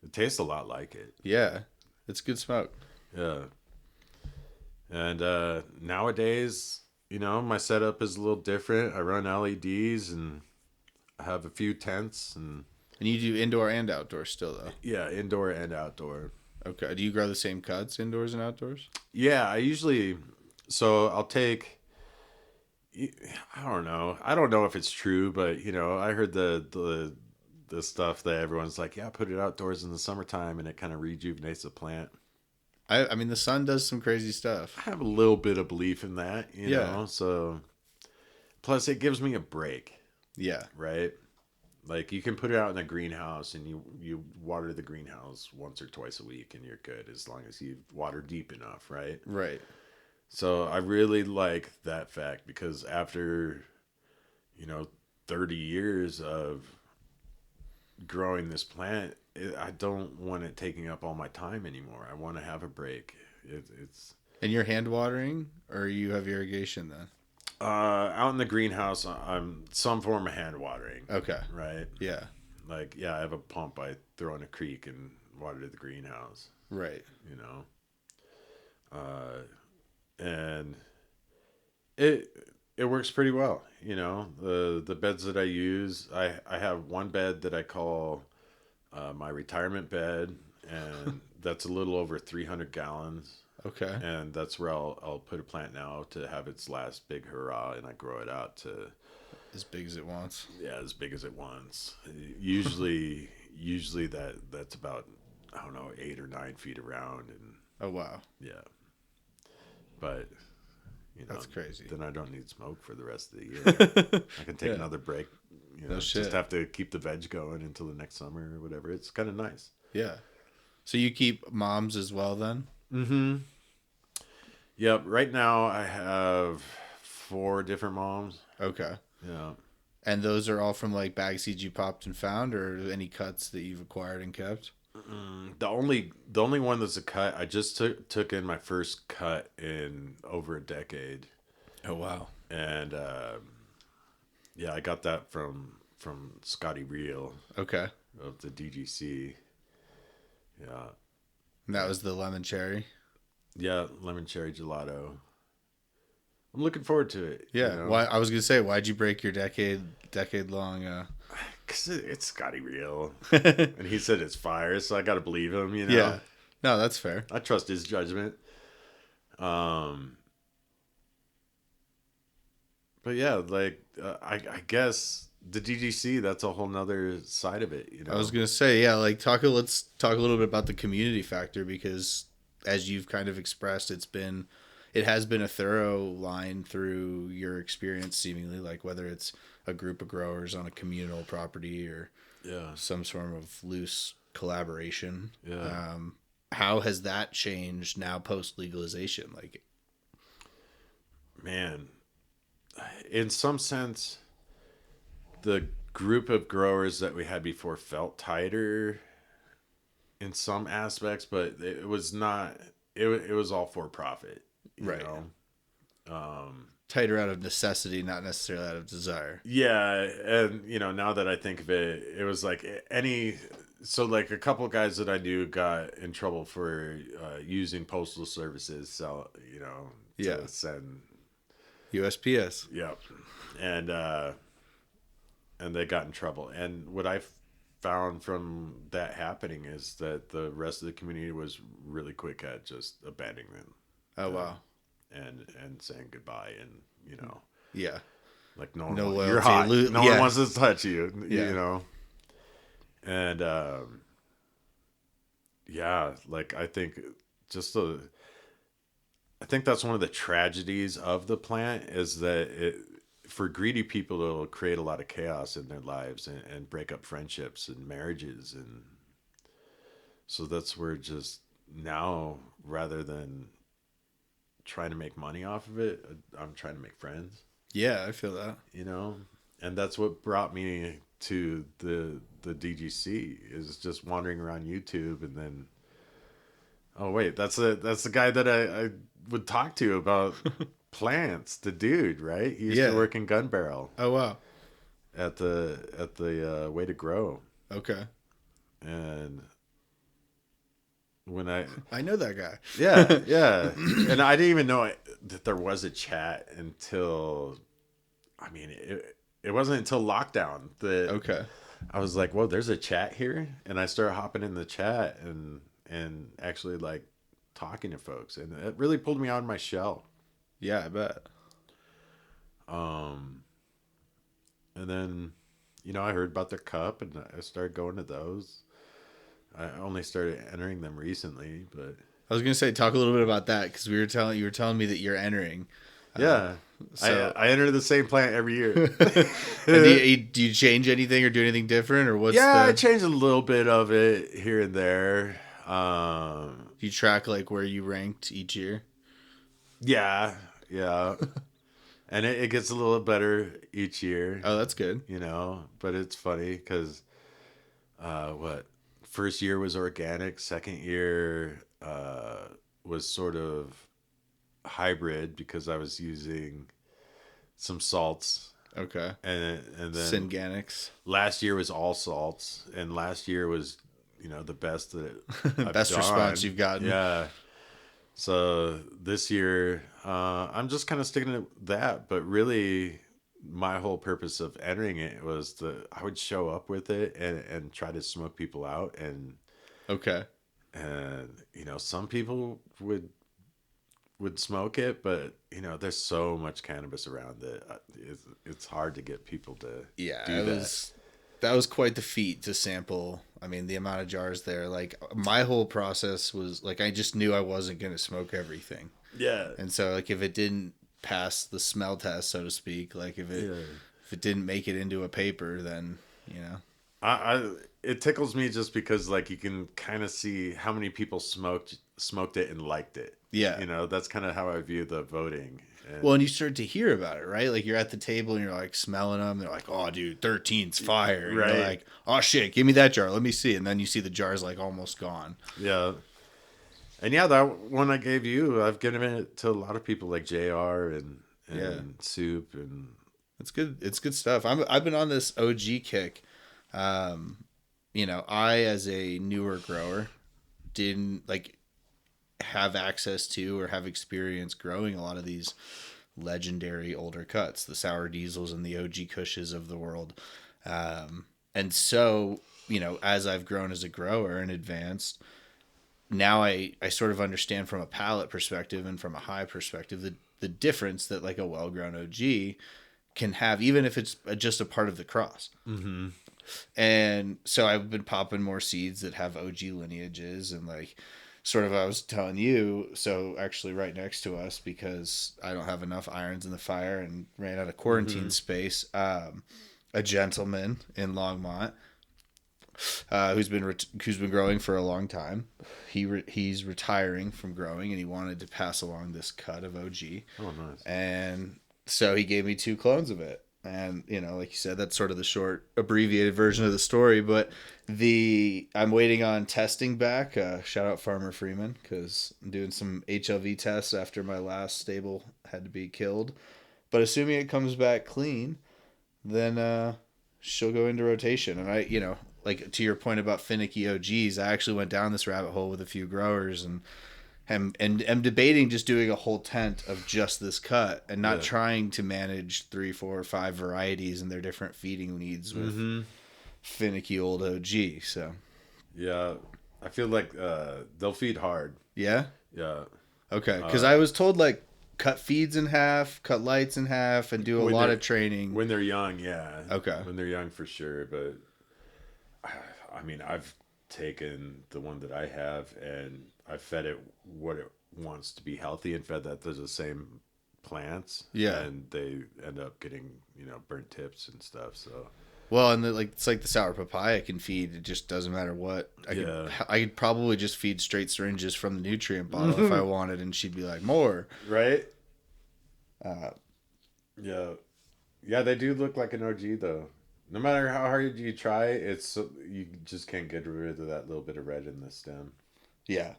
It tastes a lot like it. Yeah. It's good smoke. Yeah. And nowadays, my setup is a little different. I run LEDs and I have a few tents and you do indoor and outdoor still though. yeah, indoor and outdoor. Okay. Do you grow the same cuts indoors and outdoors? Yeah, I'll take, I don't know if it's true, but I heard the stuff that everyone's like, yeah, put it outdoors in the summertime and it kind of rejuvenates the plant. I mean, the sun does some crazy stuff. I have a little bit of belief in that, you know. So, plus it gives me a break. Yeah. Right. Like you can put it out in a greenhouse and you water the greenhouse once or twice a week and you're good as long as you water deep enough. Right. Right. So I really like that fact because after, 30 years of growing this plant, I don't want it taking up all my time anymore. I want to have a break. It's And you're hand watering, or you have irrigation then? out in the greenhouse. I'm some form of hand watering. Okay. Right. Yeah. Like, yeah, I have a pump I throw in a creek and water to the greenhouse. Right. You know, and it works pretty well. You know, the beds that I use, I have one bed that I call my retirement bed, and that's a little over 300 gallons. Okay. And that's where I'll put a plant now to have its last big hurrah, and I grow it out to as big as it wants. Yeah, as big as it wants. Usually that's about, I don't know, 8 or 9 feet around, and oh wow, yeah. But you know, that's crazy. Then I don't need smoke for the rest of the year. I can take another break. You know, no shit. Just have to keep the veg going until the next summer or whatever. It's kind of nice. Yeah. So you keep moms as well then? Mm-hmm. Yep. Right now I have 4 different moms. Okay. Yeah. And those are all from like bag seeds you popped and found, or any cuts that you've acquired and kept? The only one that's a cut. I just took in my first cut in over a decade. Oh wow. And yeah, I got that from Scotty Reel. Okay. Of the DGC. Yeah. And that was the lemon cherry. Yeah, lemon cherry gelato. I'm looking forward to it. Yeah. You know? Why? I was gonna say, why'd you break your decade long? Because it's Scotty Reel, and he said it's fire, so I got to believe him. You know. Yeah. No, that's fair. I trust his judgment. But yeah, like I guess the DGC, that's a whole nother side of it. You know. I was gonna say, yeah, like let's talk a little bit about the community factor, because as you've kind of expressed, it has been a thorough line through your experience, seemingly, like whether it's a group of growers on a communal property or some sort of loose collaboration. Yeah. How has that changed now post legalization? Like, man, in some sense, the group of growers that we had before felt tighter in some aspects, but it was not. It was all for profit, right? Know? Tighter out of necessity, not necessarily out of desire. Yeah, and you know, now that I think of it, it was like so like a couple guys that I knew got in trouble for using postal services, so you know, to send USPS. Yep, and they got in trouble. And what I found from that happening is that the rest of the community was really quick at just abandoning them. Oh wow. And saying goodbye, and you know, like no one you're hot. No one wants to touch you, you know, and like I think I think that's one of the tragedies of the plant, is that for greedy people, it'll create a lot of chaos in their lives and break up friendships and marriages, and so that's where just now, rather than trying to make money off of it, I'm trying to make friends. Yeah, I feel that. You know, and that's what brought me to the DGC, is just wandering around YouTube, and then oh wait, that's the guy that I would talk to about plants. The dude, right? He used to work in Gun Barrel. Oh wow. At the Way to Grow. Okay. And when I know that guy. Yeah. And I didn't even know that there was a chat until, I mean, it wasn't until lockdown that I was like, whoa, there's a chat here. And I started hopping in the chat and actually like talking to folks, and it really pulled me out of my shell. Yeah, I bet. And then, you know, I heard about their cup, and I started going to those. I only started entering them recently, but I was gonna say, talk a little bit about that, because you were telling me that you're entering. Yeah, so I enter the same plant every year. And do you change anything or do anything different, or what's? Yeah, I changed a little bit of it here and there. Do you track like where you ranked each year? Yeah. And it gets a little better each year, Oh, that's good. but it's funny because what first year was organic, second year was sort of hybrid because I was using some salts, Okay. and then Synganics. last year was all salts, and last year was the best that I've Best done. response you've gotten. Yeah. So this year, I'm just kind of sticking to that. But really, my whole purpose of entering it was I would show up with it and try to smoke people out, Okay. and some people would smoke it, but there's so much cannabis around that it's hard to get people to Yeah, do that. That was quite the feat to sample. I mean, the amount of jars there. Like my whole process was like I just knew I wasn't going to smoke everything. Yeah. And so like if it didn't pass the smell test, so to speak, like if it didn't make it into a paper, then, I it tickles me just because like you can kind of see how many people smoked it and liked it. Yeah. That's kind of how I view the voting. Well, and you start to hear about it, right? Like you're at the table and you're like smelling them. They're like, "Oh, dude, 13's fire." And right. You're like, "Oh shit, give me that jar. Let me see." And then you see the jar's like almost gone. Yeah. And yeah, that one I gave you, I've given it to a lot of people like JR and Soup, and it's good. It's good stuff. I've been on this OG kick. I as a newer grower didn't like have access to or have experience growing a lot of these legendary older cuts, the sour diesels and the OG Kushes of the world. And so, as I've grown as a grower and advanced, now I sort of understand from a palate perspective and from a high perspective the difference that like a well-grown OG can have, even if it's just a part of the cross. Mm-hmm. And so I've been popping more seeds that have OG lineages, and like sort of I was telling you, so actually right next to us, because I don't have enough irons in the fire and ran out of quarantine space, a gentleman in Longmont who's been growing for a long time. He's retiring from growing, and he wanted to pass along this cut of OG. Oh, nice. And so he gave me 2 clones of it. And, like you said, that's sort of the short, abbreviated version of the story. But I'm waiting on testing back. Shout out Farmer Freeman, because I'm doing some HLV tests after my last stable had to be killed. But assuming it comes back clean, then she'll go into rotation. And I, like to your point about finicky OGs, I actually went down this rabbit hole with a few growers and am debating just doing a whole tent of just this cut and not trying to manage 3, 4, or 5 varieties and their different feeding needs with finicky old OG. So yeah, I feel like they'll feed hard. Yeah. Yeah. Okay, because I was told like cut feeds in half, cut lights in half, and do a lot of training when they're young. Yeah. Okay. When they're young, for sure. But I mean, I've taken the one that I have and I fed it what it wants to be healthy and fed that to the same plants. Yeah. And they end up getting, burnt tips and stuff. So. Well, and it's like the sour papaya can feed. It just doesn't matter what. I could probably just feed straight syringes from the nutrient bottle if I wanted, and she'd be like, more. Right? Yeah. Yeah, they do look like an OG, though. No matter how hard you try, you just can't get rid of that little bit of red in the stem. Yeah.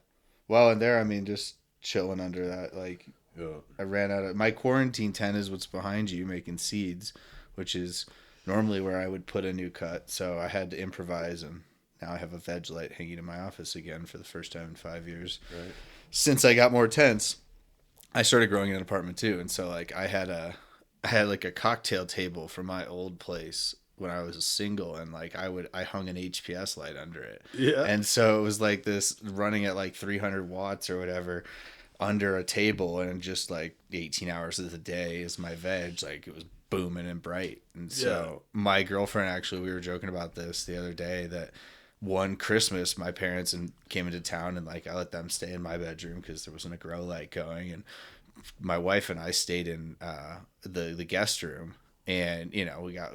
Well, and there, I mean, just chilling under that. Like, I ran out of... My quarantine tent is what's behind you, making seeds, which is normally where I would put a new cut. So I had to improvise, and now I have a veg light hanging in my office again for the first time in 5 years. Right. Since I got more tents, I started growing in an apartment too. And so, like, I had like a cocktail table from my old place when I was single, and like I hung an HPS light under it. Yeah. And so it was like this running at like 300 watts or whatever under a table, and just like 18 hours of the day is my veg. Like it was booming and bright. And so my girlfriend, actually, we were joking about this the other day, that one Christmas my parents came into town, and like I let them stay in my bedroom because there wasn't a grow light going, and my wife and I stayed in the guest room. And, it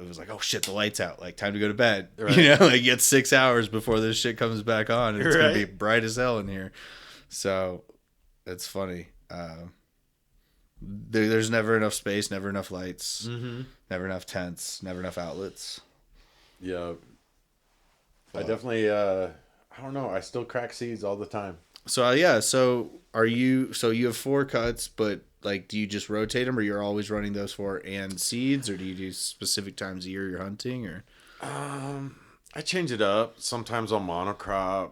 was like, oh shit, the light's out. Like, time to go to bed. Right. Like, get 6 hours before this shit comes back on. And it's going to be bright as hell in here. So, it's funny. There's never enough space, never enough lights, never enough tents, never enough outlets. Yeah. I But- definitely, I don't know. I still crack seeds all the time. So yeah, so you have 4 cuts, but like, do you just rotate them, or you're always running those 4 and seeds, or do you do specific times a year you're hunting, or? I change it up. Sometimes I'll monocrop.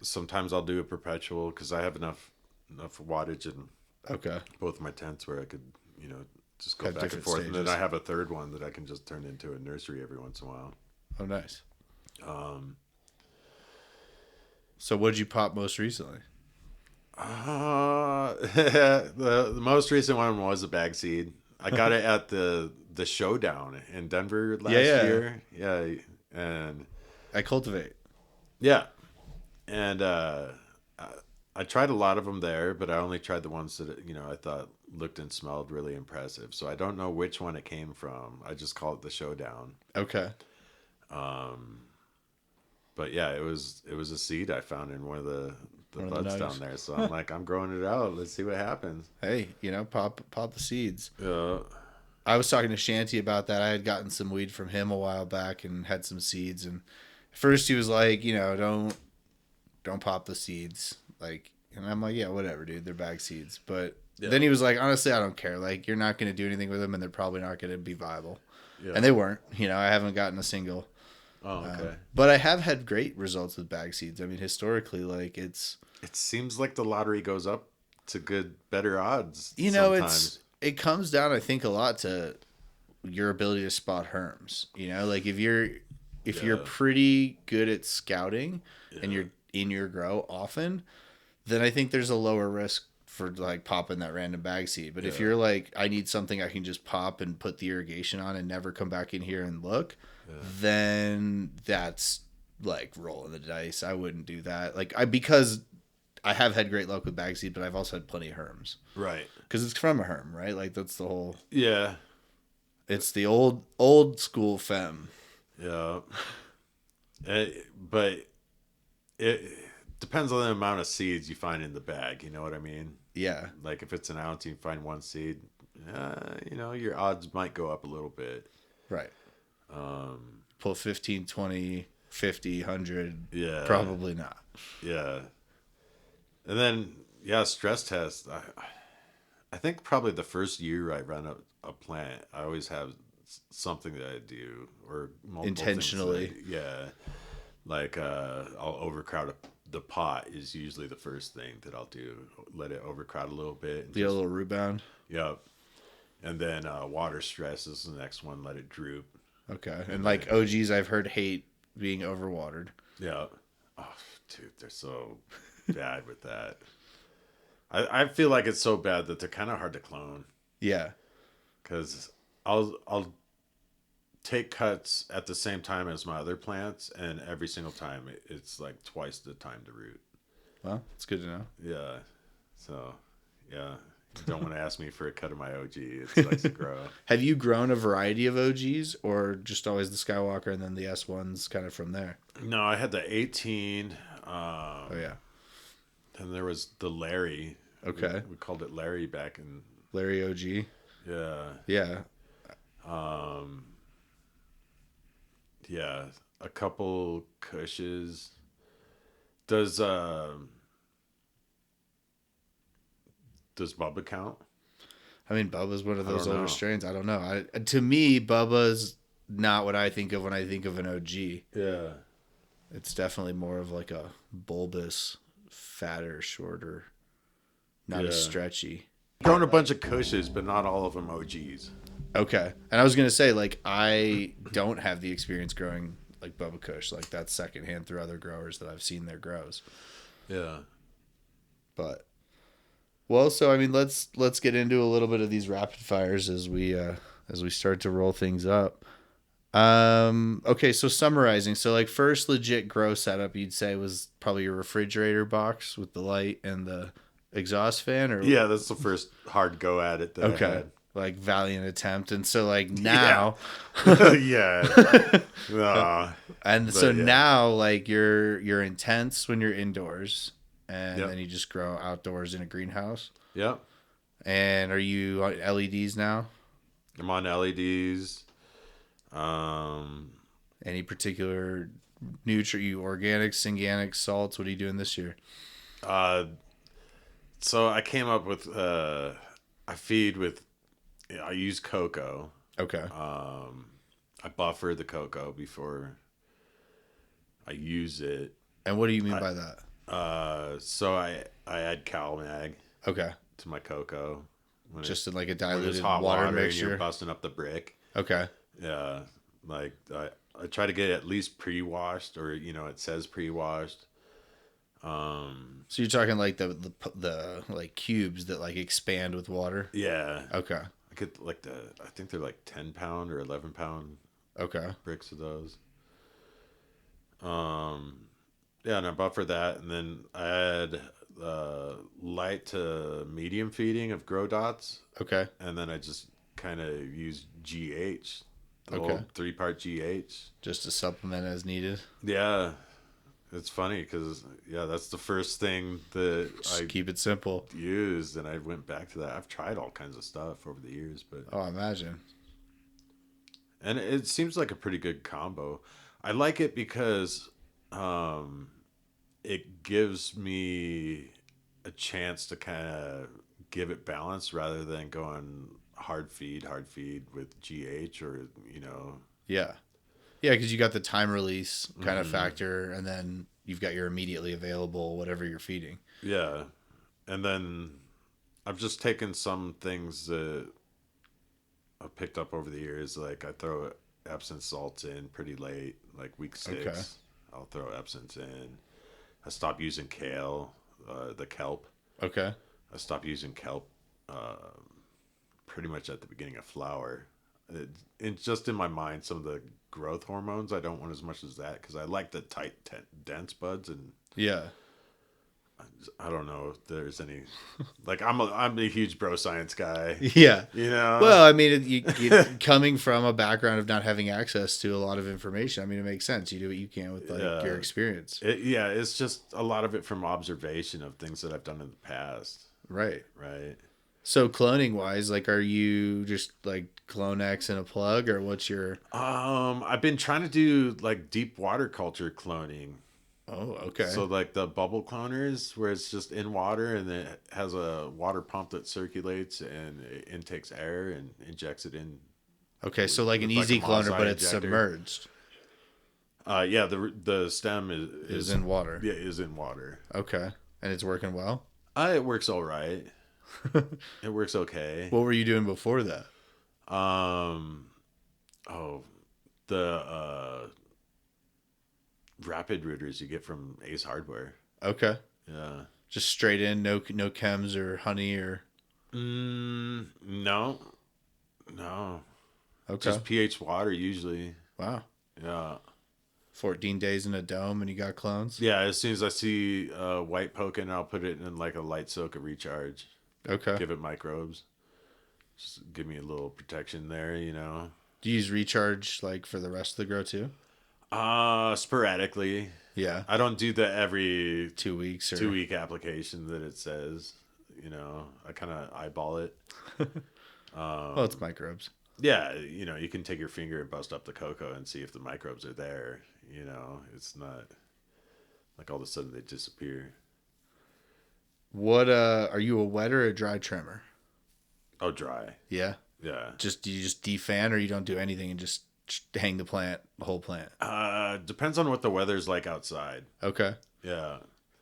Sometimes I'll do a perpetual because I have enough wattage in Okay. both my tents where I could, just go Have back and different forth. And stages. then I have a third one that I can just turn into a nursery every once in a while. Oh, nice. So what did you pop most recently? The most recent one was a bag seed. I got it at the showdown in Denver last year. Yeah, and I cultivate. yeah, and I tried a lot of them there, but I only tried the ones that I thought looked and smelled really impressive. So I don't know which one it came from. I just call it the showdown. Okay. But yeah, it was a seed I found in one of the One of the buds nugs. down there. So I'm like, I'm growing it out. Let's see what happens. Hey, pop the seeds. Yeah. I was talking to Shanty about that. I had gotten some weed from him a while back and had some seeds. And at first he was like, don't pop the seeds. Like, and I'm like, yeah, whatever, dude. They're bag seeds. But then he was like, honestly, I don't care. Like, you're not going to do anything with them, and they're probably not going to be viable. Yeah. And they weren't. I haven't gotten a single. Oh, okay. But I have had great results with bag seeds. I mean, historically, like, It seems like the lottery goes up to better odds. it comes down, I think, a lot to your ability to spot herms. Like if you're pretty good at scouting and you're in your grow often, then I think there's a lower risk for like popping that random bag seed. But if you're like, I need something I can just pop and put the irrigation on and never come back in here and look, then that's like rolling the dice. I wouldn't do that. Because I have had great luck with bag seed, but I've also had plenty of herms. Right. Because it's from a herm, right? Like, that's the whole... Yeah. It's the old school femme. Yeah. But it depends on the amount of seeds you find in the bag. You know what I mean? Yeah. Like, if it's an ounce, you find 1 seed, your odds might go up a little bit. Right. Pull 15, 20, 50, 100. Yeah. Probably not. Yeah. And then, stress test. I think probably the first year I run a plant, I always have something that I do or multiple intentionally. Like I'll overcrowd the pot is usually the first thing that I'll do. Let it overcrowd a little bit. A little root bound. Yep. And then water stress is the next one. Let it droop. Okay. And like OGs, I've heard hate being overwatered. Yeah. Oh, dude, they're so bad with that. I feel like it's so bad that they're kind of hard to clone. Yeah. Because I'll take cuts at the same time as my other plants, and every single time it's like twice the time to root. Well, it's good to know. Yeah. So, yeah. You don't want to ask me for a cut of my OG. It sucks to grow. Have you grown a variety of OGs, or just always the Skywalker and then the S1s kind of from there? No, I had the 18. Oh, yeah. And there was the Larry. Okay. We called it Larry back in... Larry OG? Yeah. Yeah. Yeah. A couple Kushes. Does Bubba count? I mean, Bubba's one of those older strains. I don't know. To me, Bubba's not what I think of when I think of an OG. Yeah. It's definitely more of like a bulbous, fatter, shorter, not as stretchy. Grown a bunch of Kushes, but not all of them OGs. Okay. And I was going to say, like, I don't have the experience growing like Bubba Kush. Like, that's secondhand through other growers that I've seen their grows. Yeah. But... Well, so I mean, let's get into a little bit of these rapid fires as we start to roll things up. Okay, so summarizing, so like first legit grow setup, you'd say was probably your refrigerator box with the light and the exhaust fan, or that's the first hard go at it. That I had. Like valiant attempt, and so like now, and so now like you're intense when you're indoors. And then you just grow outdoors in a greenhouse. Yeah. And are you on LEDs now? I'm on LEDs. Any particular you organics, synganics, salts? What are you doing this year? So I came up with I feed with I use cocoa. Okay. I buffer the cocoa before I use it. And what do you mean by that? So I add CalMag Okay. to my cocoa Just in like a when there's diluted hot water water and you're mixture. busting up the brick. Okay. Yeah, like I try to get it at least pre-washed, or it says pre-washed. So you're talking like the like cubes that like expand with water. Yeah, Okay. I get I think they're like 10 pound or 11 pound Okay. bricks of those. Yeah, and I buffer that, and then I add light to medium feeding of grow dots, Okay. and then I just kind of use GH, the Okay. old 3-part GH. Just to supplement as needed. Yeah, it's funny because that's the first thing that Just I keep it simple. used, and I went back to that. I've tried all kinds of stuff over the years, but Oh, I imagine. and it seems like a pretty good combo. I like it because um, it gives me a chance to kind of give it balance rather than going hard feed with GH or Yeah. Yeah, because you got the time release kind of factor, and then you've got your immediately available whatever you're feeding. yeah. And then I've just taken some things that I've picked up over the years. Like I throw Epsom salts in pretty late, like week 6. Okay. I'll throw Epsom in. I stopped using kale, the kelp. Okay. I stopped using kelp pretty much at the beginning of flower. It's just in my mind, some of the growth hormones I don't want as much as that because I like the tight, dense buds, and Yeah. I don't know if there's any. Like I'm a huge bro science guy. Yeah. You know. Well, I mean, coming from a background of not having access to a lot of information, I mean, it makes sense. You do what you can with like your experience. It's just a lot of it from observation of things that I've done in the past. Right. Right. So cloning wise, like, are you just like Clone X and a plug, or what's your? I've been trying to do like deep water culture cloning. Oh, okay. So like the bubble cloners where it's just in water and it has a water pump that circulates and it intakes air and injects it in. Okay, so like an With like easy a cloner, Mossai but it's injector. submerged. Yeah, the stem Is in water. Yeah, is in water. Okay, and it's working well. It works all right. It works okay. What were you doing before that? Um, oh, the rapid rooters you get from Ace Hardware. Okay, Yeah. just straight in, no chems or honey or. No, no. Okay. Just pH water usually. Wow. Yeah. 14 days in a dome and you got clones. Yeah. As soon as I see white poking, I'll put it in like a light soak of recharge. Okay. Give it microbes. Just give me a little protection there. Do you use recharge like for the rest of the grow too? Sporadically. Yeah. I don't do the every 2 weeks or 2 week application that it says. I kind of eyeball it. well, it's microbes. Yeah, you can take your finger and bust up the cocoa and see if the microbes are there. It's not like all of a sudden they disappear. What are you a wet or a dry trimmer? Oh, dry. Yeah. Yeah. Do you just defan or you don't do anything and just hang the whole plant? Depends on what the weather's like outside. Okay. Yeah.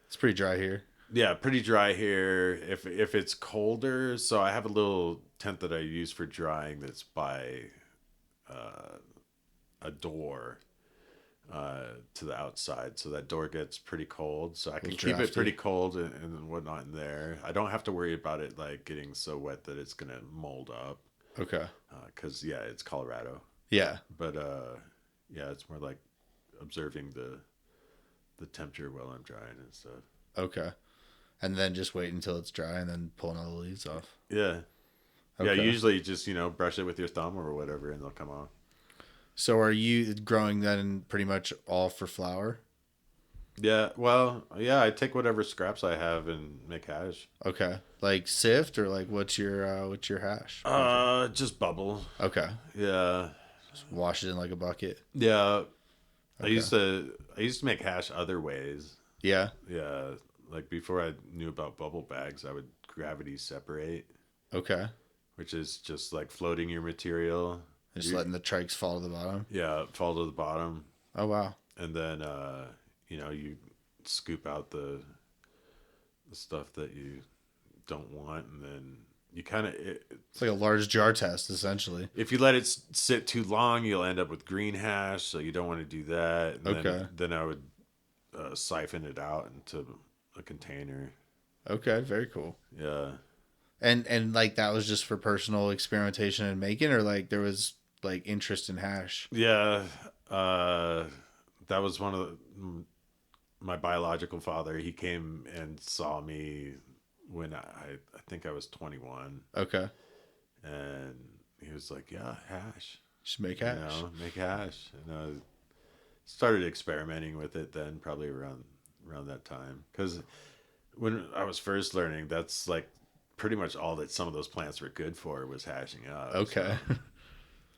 It's pretty dry here. Yeah, pretty dry here. If it's colder, so I have a little tent that I use for drying that's by a door to the outside, so that door gets pretty cold, so I can keep it pretty cold and whatnot in there. I don't have to worry about it like getting so wet that it's gonna mold up. Okay. Because it's Colorado. Yeah. But it's more like observing the temperature while I'm drying and stuff. Okay. And then just wait until it's dry and then pulling all the leaves off. Yeah. Okay. Yeah, usually just, brush it with your thumb or whatever and they'll come off. So are you growing then pretty much all for flower? Yeah, well, yeah, I take whatever scraps I have and make hash. Okay. Like sift or like what's your hash method? Just bubble. Okay. Yeah. Just wash it in like a bucket. Yeah. I Okay. used to I used to make hash other ways. Yeah. Yeah, like before I knew about bubble bags, I would gravity separate, Okay. which is just like floating your material. Just You letting the trikes fall to the bottom. yeah, fall to the bottom, Oh wow. and then you scoop out the stuff that you don't want, and then you kind of It's like a large jar test essentially. if you let it sit too long, you'll end up with green hash, so you don't want to do that. And Okay. then I would siphon it out into a container. Okay. Very cool. Yeah. And like that was just for personal experimentation and making, or like there was like interest in hash. Yeah, uh, that was one of my biological father. He came and saw me when I think I was 21, Okay. and he was like, "Yeah, hash, Just make hash. make hash." And I started experimenting with it then, probably around that time, because when I was first learning, that's like pretty much all that some of those plants were good for was hashing up. Okay. So,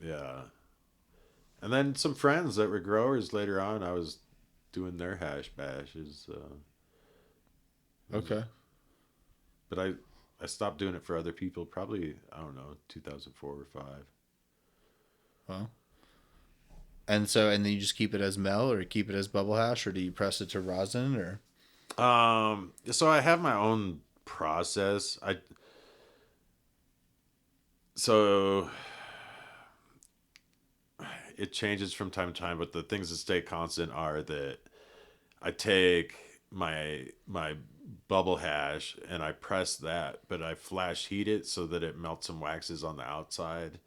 yeah. And then some friends that were growers later on, I was doing their hash bashes. Okay. But I stopped doing it for other people probably, I don't know, 2004 or 5. Well. And then you just keep it as mel or keep it as bubble hash or do you press it to rosin or So I have my own process. So it changes from time to time, but the things that stay constant are that I take my bubble hash and I press that, but I flash heat it so that it melts some waxes on the outside,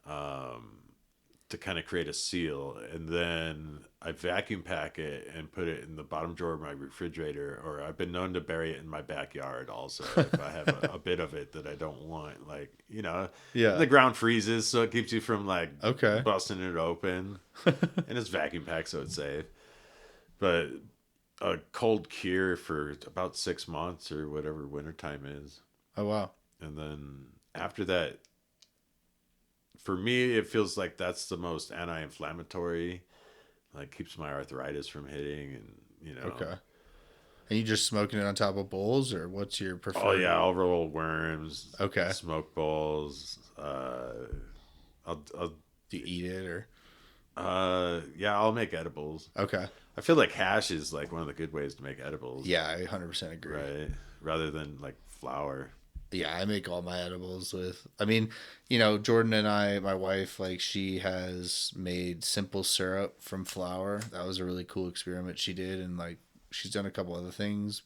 to kind of create a seal, and then I vacuum pack it and put it in the bottom drawer of my refrigerator, or I've been known to bury it in my backyard also if I have a bit of it that I don't want, like Yeah. the ground freezes so it keeps you from like Okay. busting it open, and it's vacuum packed so it's safe. But a cold cure for about 6 months or whatever wintertime is. Oh wow. And then after that, for me, it feels like that's the most anti-inflammatory. Like keeps my arthritis from hitting, and Okay. And you just smoking it on top of bowls or what's your Oh preferred? yeah, I'll roll worms. Okay. Smoke bowls. I'll Do you eat it or yeah, I'll make edibles. okay. I feel like hash is like one of the good ways to make edibles. Yeah, I 100% agree. Right. Rather than like flour. Yeah, I make all my edibles with. I mean, Jordan and my wife, like she has made simple syrup from flour. That was a really cool experiment she did, and like she's done a couple other things.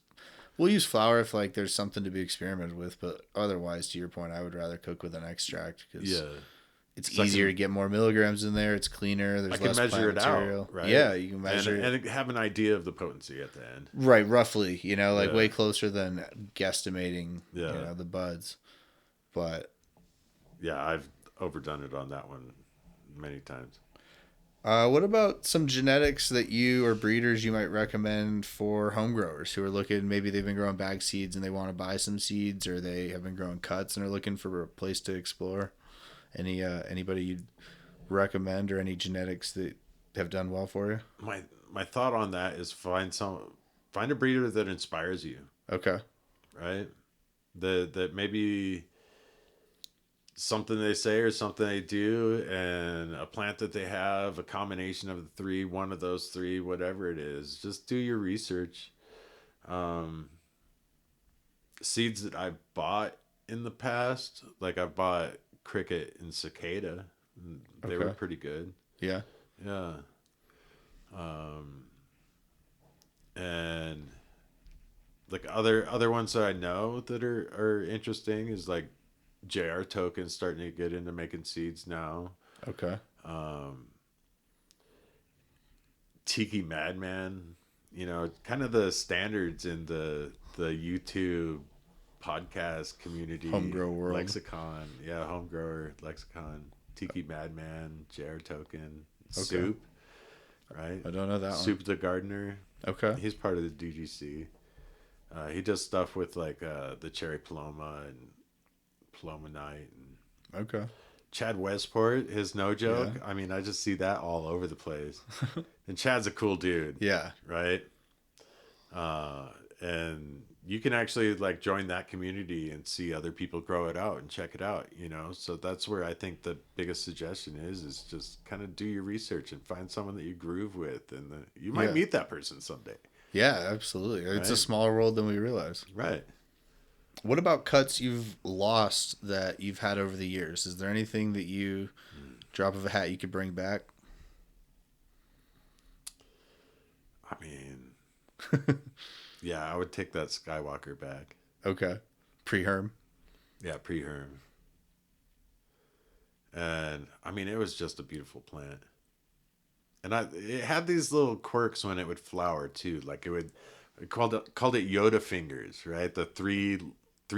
We'll use flour if like there's something to be experimented with, but otherwise, to your point, I would rather cook with an extract because Yeah. it's So easier to get more milligrams in there. It's cleaner. There's I can less measure plant it material. out, right? Yeah, you can measure it. And have an idea of the potency at the end. Right, roughly, like Yeah. way closer than guesstimating, Yeah. the buds. But Yeah, I've overdone it on that one many times. what about some genetics that you or breeders you might recommend for home growers who are looking, maybe they've been growing bag seeds and they want to buy some seeds, or they have been growing cuts and are looking for a place to explore? Anybody you'd recommend or any genetics that have done well for you? My thought on that is find a breeder that inspires you, Okay. right? That maybe something they say or something they do, and a plant that they have, a combination of the three, one of those three, whatever it is. Just do your research. Um, Seeds that I've bought in the past, like I've bought cricket and cicada. They were Okay. pretty good. Yeah. Yeah. Um, and like other ones that I know that are interesting is like JR Token starting to get into making seeds now. Okay. Tiki Madman, kind of the standards in the YouTube podcast community. Homegrow world. Lexicon. Yeah, homegrower lexicon. Tiki Madman, JR Token, Soup. right? I don't know that Soup the Gardener. one. Okay. He's part of the DGC. He does stuff with like the cherry paloma and paloma night and Okay. Chad Westport, his no joke. Yeah. I mean, I just see that all over the place. And Chad's a cool dude, Yeah. right? And you can actually like join that community and see other people grow it out and check it out, you know? So that's where I think the biggest suggestion is just kind of do your research and find someone that you groove with, and you might Yeah. meet that person someday. Yeah, absolutely. It's a Right. smaller world than we realize. Right. What about cuts you've lost that you've had over the years? Is there anything that you, drop of a hat, you could bring back? I mean, yeah, I would take that Skywalker back. Okay. Pre-herm? Yeah, pre-herm. And I mean, it was just a beautiful plant. And it had these little quirks when it would flower too. Like it called it Yoda fingers, right? The three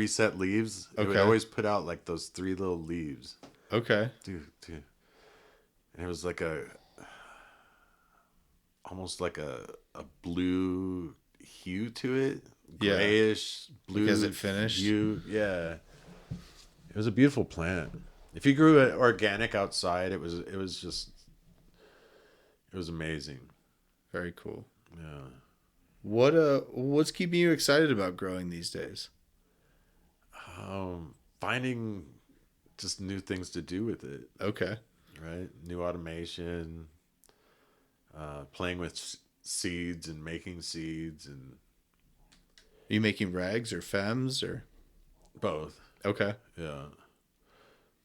set leaves. It would Okay. always put out like those three little leaves. Okay. Dude. And it was like almost like a blue hue to it. Yeah. Grayish blue. Like as it finished? Hue. Yeah. It was a beautiful plant. If you grew it organic outside, it was amazing. Very cool. Yeah. What's keeping you excited about growing these days? Finding just new things to do with it, Okay. right? New automation, playing with seeds and making seeds and Are you making rags or femmes or? both. Okay. Yeah.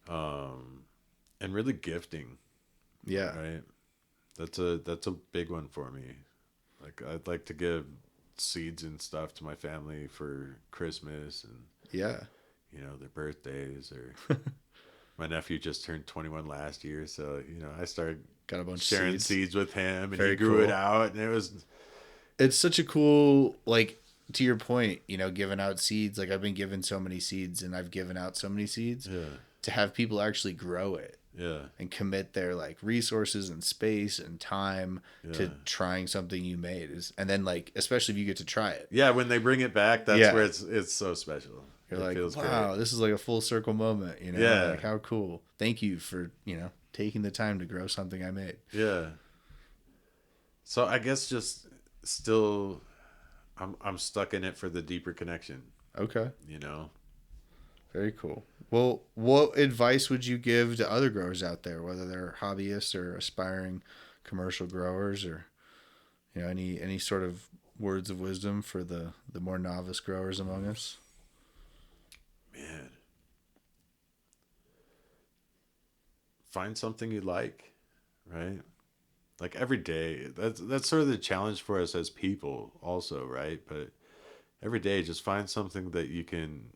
And really gifting, Yeah. right? That's a big one for me. Like I'd like to give seeds and stuff to my family for Christmas and Yeah. their birthdays, or my nephew just turned 21 last year, so I started Got a bunch sharing of seeds with him, and Very he grew it cool. out, and it was It's such a cool, like, to your point, giving out seeds. Like, I've been given so many seeds and I've given out so many seeds. To have people actually grow it and commit their like resources and space and time to trying something you made and then like, especially if you get to try it. Yeah, when they bring it back, that's where it's so special. You're It like, feels wow, great. this is like a full circle moment, Yeah. like how cool. Thank you for, taking the time to grow something I made. Yeah. So I guess just still, I'm stuck in it for the deeper connection. Okay. You know. Very cool. Well, what advice would you give to other growers out there, whether they're hobbyists or aspiring commercial growers, or any sort of words of wisdom for the more novice growers among us? Man, find something you like, right? Like every day. That's sort of the challenge for us as people, also, right? But every day, just find something that you can.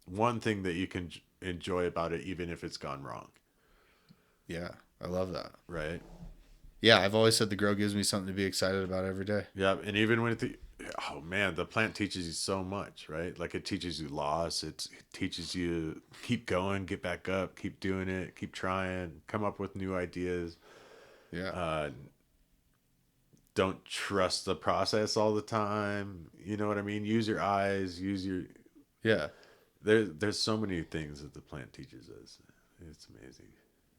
One thing that you can enjoy about it, even if it's gone wrong. Yeah, I love that. Right? Yeah, I've always said the grow gives me something to be excited about every day. Yeah, and even when oh man, the plant teaches you so much, right? Like it teaches you loss. It teaches you keep going, get back up, keep doing it, keep trying, come up with new ideas. Yeah. Don't trust the process all the time. You know what I mean? Use your eyes, use your Yeah. There's so many things that the plant teaches us. It's amazing.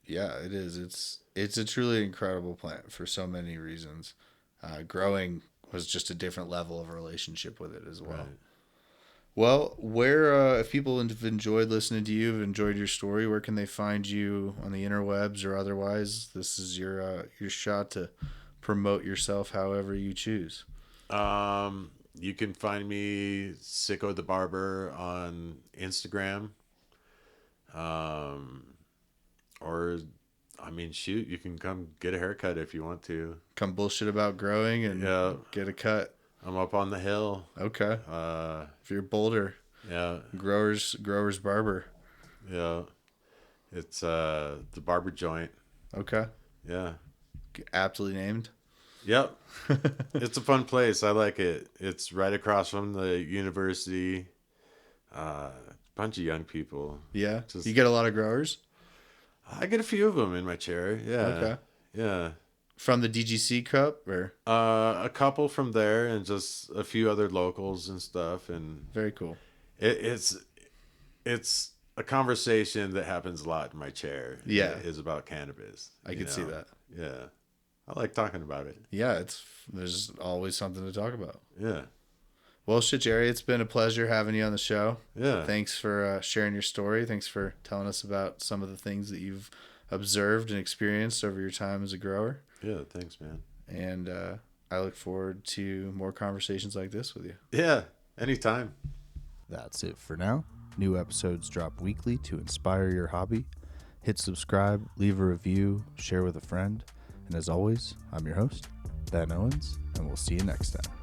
Yeah, it is. It's a truly incredible plant for so many reasons. Growing was just a different level of relationship with it as well. Right. Well, where if people have enjoyed listening to you, have enjoyed your story, where can they find you on the interwebs or otherwise? This is your shot to promote yourself however you choose. You can find me Sicko the Barber on Instagram. Or I mean, shoot, you can come get a haircut if you want to. Come bullshit about growing and get a cut. I'm up on the hill. Okay. If you're Boulder, Yeah. growers Barber. Yeah. It's the Barber joint. Okay. Yeah. Aptly named. Yep. It's a fun place. I like it. It's right across from the university. Bunch of young people. Yeah. Just- You get a lot of growers? I get a few of them in my chair. Yeah. Okay. Yeah. From the DGC Cup, or A couple from there, and just a few other locals and stuff. And very cool. It's a conversation that happens a lot in my chair. Yeah, It is about cannabis. I can see that. Yeah, I like talking about it. Yeah, there's always something to talk about. Yeah. Well, shit, Jerry, it's been a pleasure having you on the show. Yeah. Thanks for sharing your story. Thanks for telling us about some of the things that you've observed and experienced over your time as a grower. Yeah, thanks, man. And I look forward to more conversations like this with you. Yeah, anytime. That's it for now. New episodes drop weekly to inspire your hobby. Hit subscribe, leave a review, share with a friend. And as always, I'm your host, Ben Owens, and we'll see you next time.